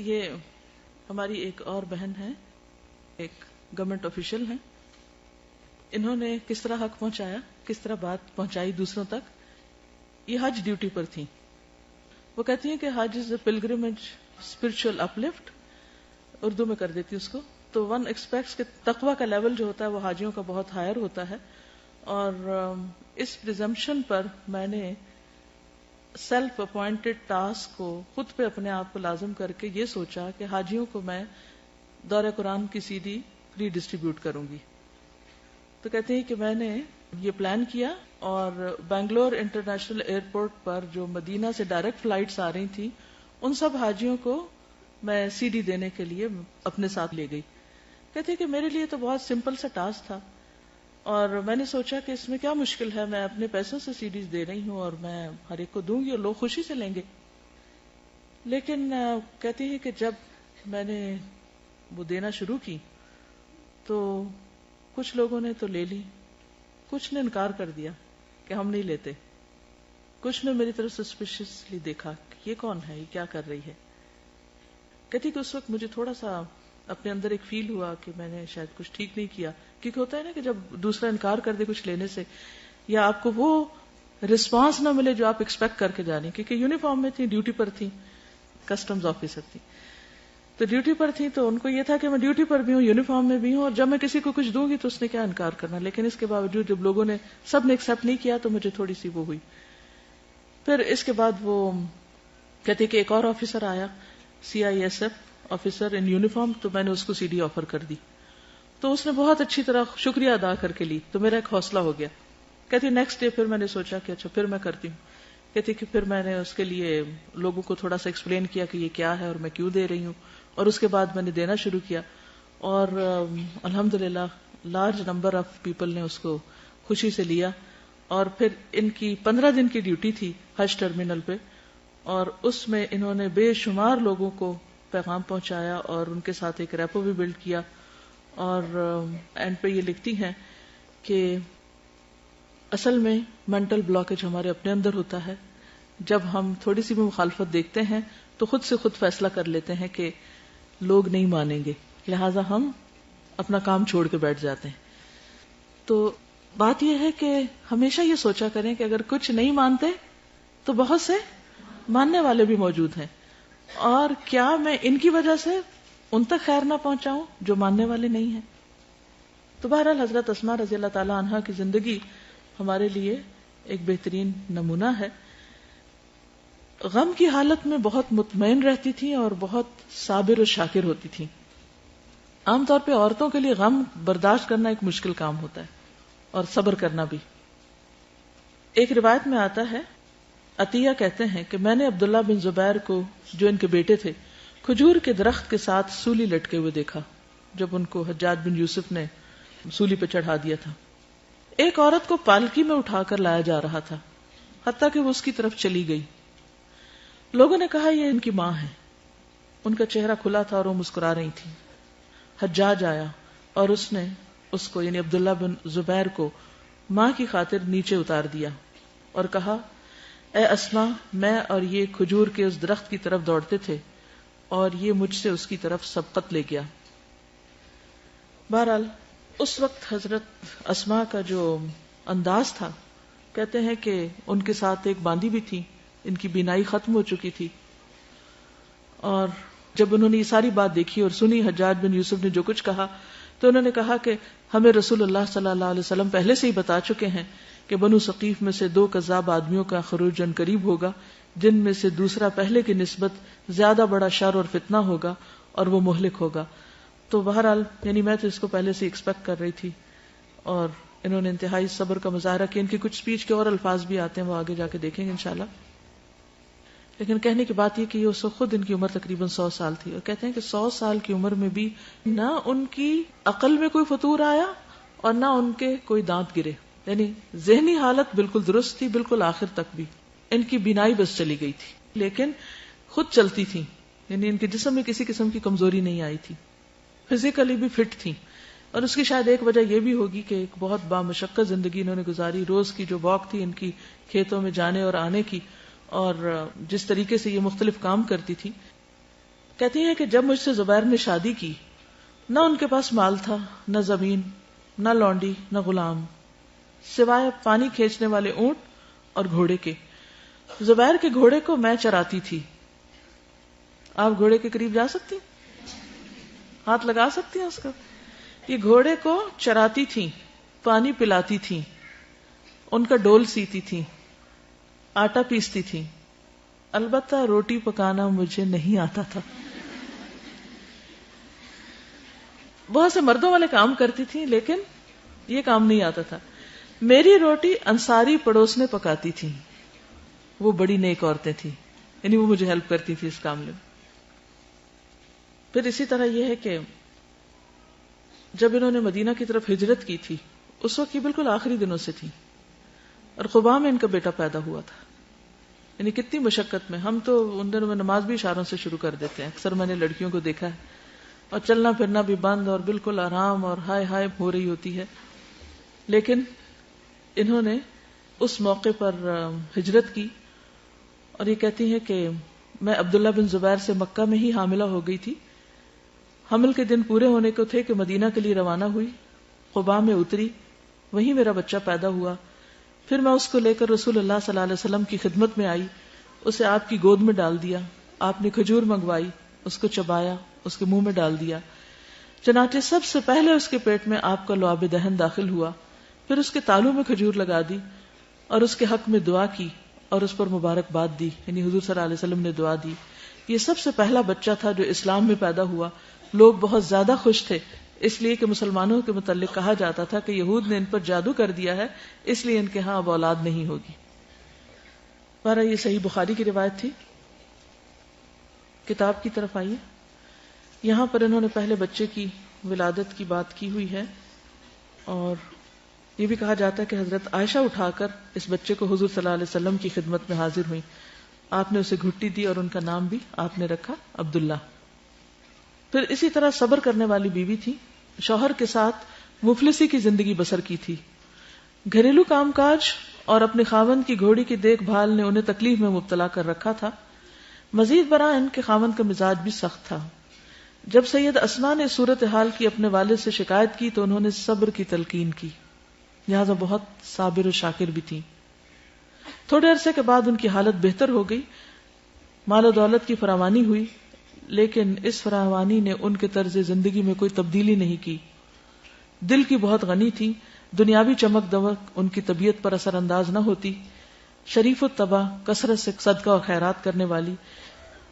یہ ہماری ایک اور بہن ہے، ایک گورنمنٹ آفیشل ہیں، انہوں نے کس طرح حق پہنچایا، کس طرح بات پہنچائی دوسروں تک۔ یہ حج ڈیوٹی پر تھیں۔ وہ کہتی ہیں کہ حج از اے پلگرمیج اسپرچل اپلفٹ، اردو میں کر دیتی اس کو۔ تو ون ایکسپیکٹس کہ تقوی کا لیول جو ہوتا ہے وہ حاجیوں کا بہت ہائر ہوتا ہے، اور اس پریزمپشن پر میں نے سیلف اپوائنٹڈ ٹاسک کو خود پہ اپنے آپ کو لازم کر کے یہ سوچا کہ حاجیوں کو میں دورہ قرآن کی CD فری ڈسٹریبیوٹ کروں گی۔ تو کہتے ہیں کہ میں نے یہ پلان کیا، اور بنگلور انٹرنیشنل ایئرپورٹ پر جو مدینہ سے ڈائریکٹ فلائٹس آ رہی تھی ان سب حاجیوں کو میں CD دینے کے لیے اپنے ساتھ لے گئی۔ کہتے ہیں کہ میرے لیے تو بہت سمپل سا ٹاسک تھا، اور میں نے سوچا کہ اس میں کیا مشکل ہے، میں اپنے پیسوں سے CDs دے رہی ہوں اور میں ہر ایک کو دوں گی اور لوگ خوشی سے لیں گے۔ لیکن کہتے ہیں کہ جب میں نے وہ دینا شروع کی تو کچھ لوگوں نے تو لے لی، کچھ نے انکار کر دیا کہ ہم نہیں لیتے، کچھ نے میری طرف سسپیشسلی دیکھا کہ یہ کون ہے، یہ کیا کر رہی ہے۔ کہتی کہ اس وقت مجھے تھوڑا سا اپنے اندر ایک فیل ہوا کہ میں نے شاید کچھ ٹھیک نہیں کیا، کیونکہ ہوتا ہے نا کہ جب دوسرا انکار کر دے کچھ لینے سے، یا آپ کو وہ رسپانس نہ ملے جو آپ ایکسپیکٹ کر کے جانی، کیونکہ یونیفارم میں تھی، ڈیوٹی پر تھی، کسٹمز آفیسر تھی، تو ڈیوٹی پر تھی، تو ان کو یہ تھا کہ میں ڈیوٹی پر بھی ہوں، یونیفارم میں بھی ہوں، اور جب میں کسی کو کچھ دوں گی تو اس نے کیا انکار کرنا۔ لیکن اس کے باوجود جب لوگوں نے سب نے ایکسپٹ نہیں کیا تو مجھے تھوڑی سی وہ ہوئی۔ پھر اس کے بعد وہ کہتے کہ ایک اور آفیسر آیا، CISF آفیسر ان یونیفارم، تو میں نے اس کو CD آفر کر دی۔ تو اس نے بہت اچھی طرح شکریہ ادا کر کے لی، تو میرا ایک حوصلہ ہو گیا. کہتی نیکسٹ ڈے پھر میں نے سوچا کہ اچھا پھر میں کرتی ہوں. کہتی کہ پھر میں نے اس کے لیے لوگوں کو تھوڑا سا ایکسپلین کیا کہ یہ کیا ہے اور میں کیوں دے رہی ہوں، اور اس کے بعد میں نے دینا شروع کیا، اور الحمدللہ لارج نمبر آف پیپل نے اس کو خوشی سے لیا. اور پھر ان کی 15 دن کی ڈیوٹی تھی حج ٹرمینل پہ، اور اس میں انہوں نے بے شمار لوگوں کو پیغام پہنچایا اور ان کے ساتھ ایک ریپو بھی بلڈ کیا. اور اینڈ پہ یہ لکھتی ہیں کہ اصل میں مینٹل بلاکیج ہمارے اپنے اندر ہوتا ہے. جب ہم تھوڑی سی بھی مخالفت دیکھتے ہیں تو خود سے خود فیصلہ کر لیتے ہیں کہ لوگ نہیں مانیں گے، لہٰذا ہم اپنا کام چھوڑ کے بیٹھ جاتے ہیں. تو بات یہ ہے کہ ہمیشہ یہ سوچا کریں کہ اگر کچھ نہیں مانتے تو بہت سے ماننے والے بھی موجود ہیں، اور کیا میں ان کی وجہ سے ان تک خیر نہ پہنچاؤں جو ماننے والے نہیں ہیں. تو بہرحال حضرت اسماء رضی اللہ تعالی عنہا کی زندگی ہمارے لیے ایک بہترین نمونہ ہے. غم کی حالت میں بہت مطمئن رہتی تھی اور بہت صابر و شاکر ہوتی تھی. عام طور پہ عورتوں کے لیے غم برداشت کرنا ایک مشکل کام ہوتا ہے اور صبر کرنا بھی. ایک روایت میں آتا ہے، عطیہ کہتے ہیں کہ میں نے عبداللہ بن زبیر کو، جو ان کے بیٹے تھے، کھجور کے درخت کے ساتھ سولی لٹکے ہوئے دیکھا جب ان کو حجاج بن یوسف نے سولی پہ چڑھا دیا تھا. ایک عورت کو پالکی میں اٹھا کر لایا جا رہا تھا، حتیٰ کہ وہ اس کی طرف چلی گئی. لوگوں نے کہا یہ ان کی ماں ہے. ان کا چہرہ کھلا تھا اور وہ مسکرا رہی تھی. حجاج آیا اور اس نے اس کو یعنی عبداللہ بن زبیر کو ماں کی خاطر نیچے اتار دیا اور کہا، اے اسماء، میں اور یہ کھجور کے اس درخت کی طرف دوڑتے تھے اور یہ مجھ سے اس کی طرف سبقت لے گیا. بہرحال اس وقت حضرت اسماء کا جو انداز تھا، کہتے ہیں کہ ان کے ساتھ ایک باندی بھی تھی، ان کی بینائی ختم ہو چکی تھی. اور جب انہوں نے یہ ساری بات دیکھی اور سنی حجاج بن یوسف نے جو کچھ کہا، تو انہوں نے کہا کہ ہمیں رسول اللہ صلی اللہ علیہ وسلم پہلے سے ہی بتا چکے ہیں کہ بنو ثقیف میں سے 2 کذاب آدمیوں کا خروج ان قریب ہوگا، جن میں سے دوسرا پہلے کی نسبت زیادہ بڑا شر اور فتنہ ہوگا اور وہ مہلک ہوگا. تو بہرحال یعنی میں تو اس کو پہلے سے ایکسپیکٹ کر رہی تھی. اور انہوں نے انتہائی صبر کا مظاہرہ کیا. ان کی کچھ سپیچ کے اور الفاظ بھی آتے ہیں، وہ آگے جا کے دیکھیں گے انشاءاللہ. لیکن کہنے کی بات یہ کہ اس وقت خود ان کی عمر تقریباً 100 سال تھی، اور کہتے ہیں کہ 100 سال کی عمر میں بھی نہ ان کی عقل میں کوئی فطور آیا اور نہ ان کے کوئی دانت گرے. یعنی ذہنی حالت بالکل درست تھی، بالکل آخر تک بھی. ان کی بینائی بس چلی گئی تھی لیکن خود چلتی تھی، یعنی ان کے جسم میں کسی قسم کی کمزوری نہیں آئی تھی، فزیکلی بھی فٹ تھی. اور اس کی شاید ایک وجہ یہ بھی ہوگی کہ ایک بہت بامشقت زندگی انہوں نے گزاری. روز کی جو واک تھی ان کی کھیتوں میں جانے اور آنے کی، اور جس طریقے سے یہ مختلف کام کرتی تھی. کہتی ہے کہ جب مجھ سے زبیر نے شادی کی، نہ ان کے پاس مال تھا، نہ زمین، نہ لونڈی، نہ غلام، سوائے پانی کھینچنے والے اونٹ اور گھوڑے کے. زبیر کے گھوڑے کو میں چراتی تھی. آپ گھوڑے کے قریب جا سکتی، ہاتھ لگا سکتی ہیں اس کا. یہ گھوڑے کو چراتی تھی، پانی پلاتی تھی، ان کا ڈول سیتی تھی، آٹا پیستی تھی. البتہ روٹی پکانا مجھے نہیں آتا تھا. بہت سے مردوں والے کام کرتی تھی لیکن یہ کام نہیں آتا تھا. میری روٹی انصاری پڑوس نے پکاتی تھی، وہ بڑی نیک عورتیں تھی، یعنی وہ مجھے ہیلپ کرتی تھی اس کام میں. پھر اسی طرح یہ ہے کہ جب انہوں نے مدینہ کی طرف ہجرت کی تھی، اس وقت یہ بالکل آخری دنوں سے تھی، اور قباء میں ان کا بیٹا پیدا ہوا تھا. یعنی کتنی مشقت میں. ہم تو ان دنوں میں نماز بھی اشاروں سے شروع کر دیتے ہیں، اکثر میں نے لڑکیوں کو دیکھا ہے، اور چلنا پھرنا بھی بند اور بالکل آرام اور ہائے ہائے ہو رہی ہوتی ہے. لیکن انہوں نے اس موقع پر ہجرت کی، اور یہ کہتی ہے کہ میں عبداللہ بن زبیر سے مکہ میں ہی حاملہ ہو گئی تھی. حمل کے دن پورے ہونے کو تھے کہ مدینہ کے لیے روانہ ہوئی. قباء میں اتری، وہیں میرا بچہ پیدا ہوا. پھر میں اس کو لے کر رسول اللہ صلی اللہ علیہ وسلم کی خدمت میں آئی، اسے آپ کی گود میں ڈال دیا. آپ نے کھجور منگوائی، اس کو چبایا، اس کے منہ میں ڈال دیا. چنانچہ سب سے پہلے اس کے پیٹ میں آپ کا لعاب دہن داخل ہوا. پھر اس کے تالوں میں کھجور لگا دی اور اس کے حق میں دعا کی اور اس پر مبارکباد دی. یعنی حضور صلی اللہ علیہ وسلم نے دعا دی. یہ سب سے پہلا بچہ تھا جو اسلام میں پیدا ہوا. لوگ بہت زیادہ خوش تھے اس لیے کہ مسلمانوں کے متعلق کہا جاتا تھا کہ یہود نے ان پر جادو کر دیا ہے، اس لیے ان کے ہاں اب اولاد نہیں ہوگی۔ ہمارا یہ صحیح بخاری کی روایت تھی۔ کتاب کی طرف آئیے، یہاں پر انہوں نے پہلے بچے کی ولادت کی بات کی ہوئی ہے، اور یہ بھی کہا جاتا ہے کہ حضرت عائشہ اٹھا کر اس بچے کو حضور صلی اللہ علیہ وسلم کی خدمت میں حاضر ہوئی، آپ نے اسے گھٹی دی اور ان کا نام بھی آپ نے رکھا عبداللہ۔ پھر اسی طرح صبر کرنے والی بیوی تھی، شوہر کے ساتھ مفلسی کی زندگی بسر کی تھی، گھریلو کام کاج اور اپنے خاوند کی گھوڑی کی دیکھ بھال نے انہیں تکلیف میں مبتلا کر رکھا تھا۔ مزید برآں ان کے خاوند کا مزاج بھی سخت تھا۔ جب سید اسماء نے صورتحال کی اپنے والد سے شکایت کی تو انہوں نے صبر کی تلقین کی، لہذا بہت صابر و شاکر بھی تھی۔ تھوڑے عرصے کے بعد ان کی حالت بہتر ہو گئی، مال و دولت کی فراوانی ہوئی، لیکن اس فراوانی نے ان کے طرز زندگی میں کوئی تبدیلی نہیں کی۔ دل کی بہت غنی تھی، دنیاوی چمک دمک ان کی طبیعت پر اثر انداز نہ ہوتی، شریف الطبع، کثرت سے صدقہ و خیرات کرنے والی۔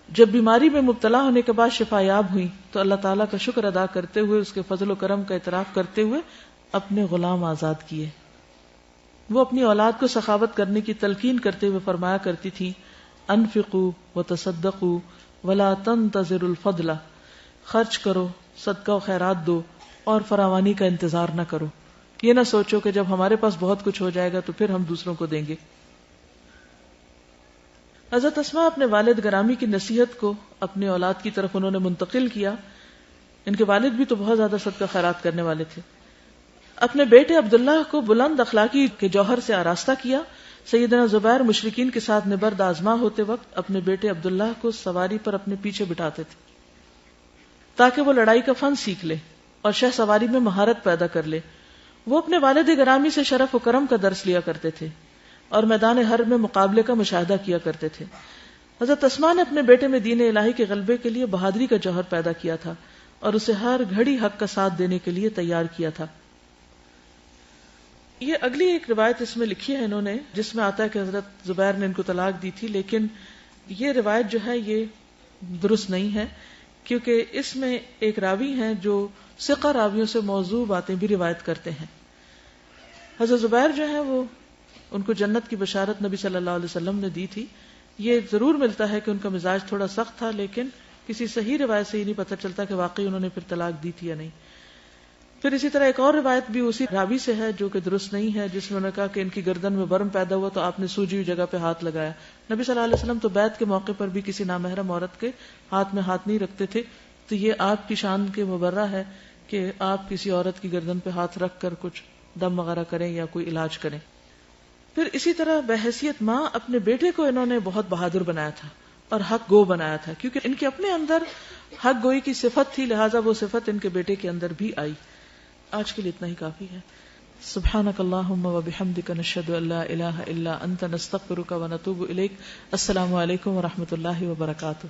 جب بیماری میں مبتلا ہونے کے بعد شفا یاب ہوئی تو اللہ تعالیٰ کا شکر ادا کرتے ہوئے، اس کے فضل و کرم کا اعتراف کرتے ہوئے اپنے غلام آزاد کیے۔ وہ اپنی اولاد کو سخاوت کرنے کی تلقین کرتے ہوئے فرمایا کرتی تھی، انفقوا وتصدقوا ولا تنتظروا الفضل، خرچ کرو، صدقہ و خیرات دو اور فراوانی کا انتظار نہ کرو، یہ نہ سوچو کہ جب ہمارے پاس بہت کچھ ہو جائے گا تو پھر ہم دوسروں کو دیں گے۔ حضرت اسماء اپنے والد گرامی کی نصیحت کو اپنی اولاد کی طرف انہوں نے منتقل کیا۔ ان کے والد بھی تو بہت زیادہ صدقہ خیرات کرنے والے تھے۔ اپنے بیٹے عبداللہ کو بلند اخلاقی کے جوہر سے آراستہ کیا۔ سیدنا زبیر مشرکین کے ساتھ نبرد آزما ہوتے وقت اپنے بیٹے عبداللہ کو سواری پر اپنے پیچھے بٹھاتے تھے تاکہ وہ لڑائی کا فن سیکھ لے اور شہ سواری میں مہارت پیدا کر لے۔ وہ اپنے والد گرامی سے شرف و کرم کا درس لیا کرتے تھے اور میدان حرب میں مقابلے کا مشاہدہ کیا کرتے تھے۔ حضرت اسماء نے اپنے بیٹے میں دین الہی کے غلبے کے لیے بہادری کا جوہر پیدا کیا تھا اور اسے ہر گھڑی حق کا ساتھ دینے کے لیے تیار کیا تھا۔ یہ اگلی ایک روایت اس میں لکھی ہے انہوں نے، جس میں آتا ہے کہ حضرت زبیر نے ان کو طلاق دی تھی، لیکن یہ روایت جو ہے یہ درست نہیں ہے، کیونکہ اس میں ایک راوی ہیں جو ثقہ راویوں سے موضوع باتیں بھی روایت کرتے ہیں۔ حضرت زبیر جو ہے وہ ان کو جنت کی بشارت نبی صلی اللہ علیہ وسلم نے دی تھی۔ یہ ضرور ملتا ہے کہ ان کا مزاج تھوڑا سخت تھا، لیکن کسی صحیح روایت سے یہ نہیں پتہ چلتا کہ واقعی انہوں نے پھر طلاق دی تھی یا نہیں۔ پھر اسی طرح ایک اور روایت بھی اسی راوی سے ہے جو کہ درست نہیں ہے، جس میں انہوں نے کہا کہ ان کی گردن میں برم پیدا ہوا تو آپ نے سوجی ہوئی جگہ پہ ہاتھ لگایا۔ نبی صلی اللہ علیہ وسلم تو بیعت کے موقع پر بھی کسی نامحرم عورت کے ہاتھ میں ہاتھ نہیں رکھتے تھے، تو یہ آپ کی شان کے مبرہ ہے کہ آپ کسی عورت کی گردن پہ ہاتھ رکھ کر کچھ دم وغیرہ کریں یا کوئی علاج کریں۔ پھر اسی طرح بحیثیت ماں اپنے بیٹے کو انہوں نے بہت بہادر بنایا تھا اور حق گو بنایا تھا، کیونکہ ان کے اپنے اندر حق گوئی کی صفت تھی، لہٰذا وہ صفت ان کے بیٹے کے اندر بھی آئی۔ آج کے لیے اتنا ہی کافی ہے۔ سبحانک اللہم و بحمدک، نشہد ان لا الہ الا انت، نستغفرک و نتوب الیک۔ السلام علیکم و رحمۃ اللہ وبرکاتہ۔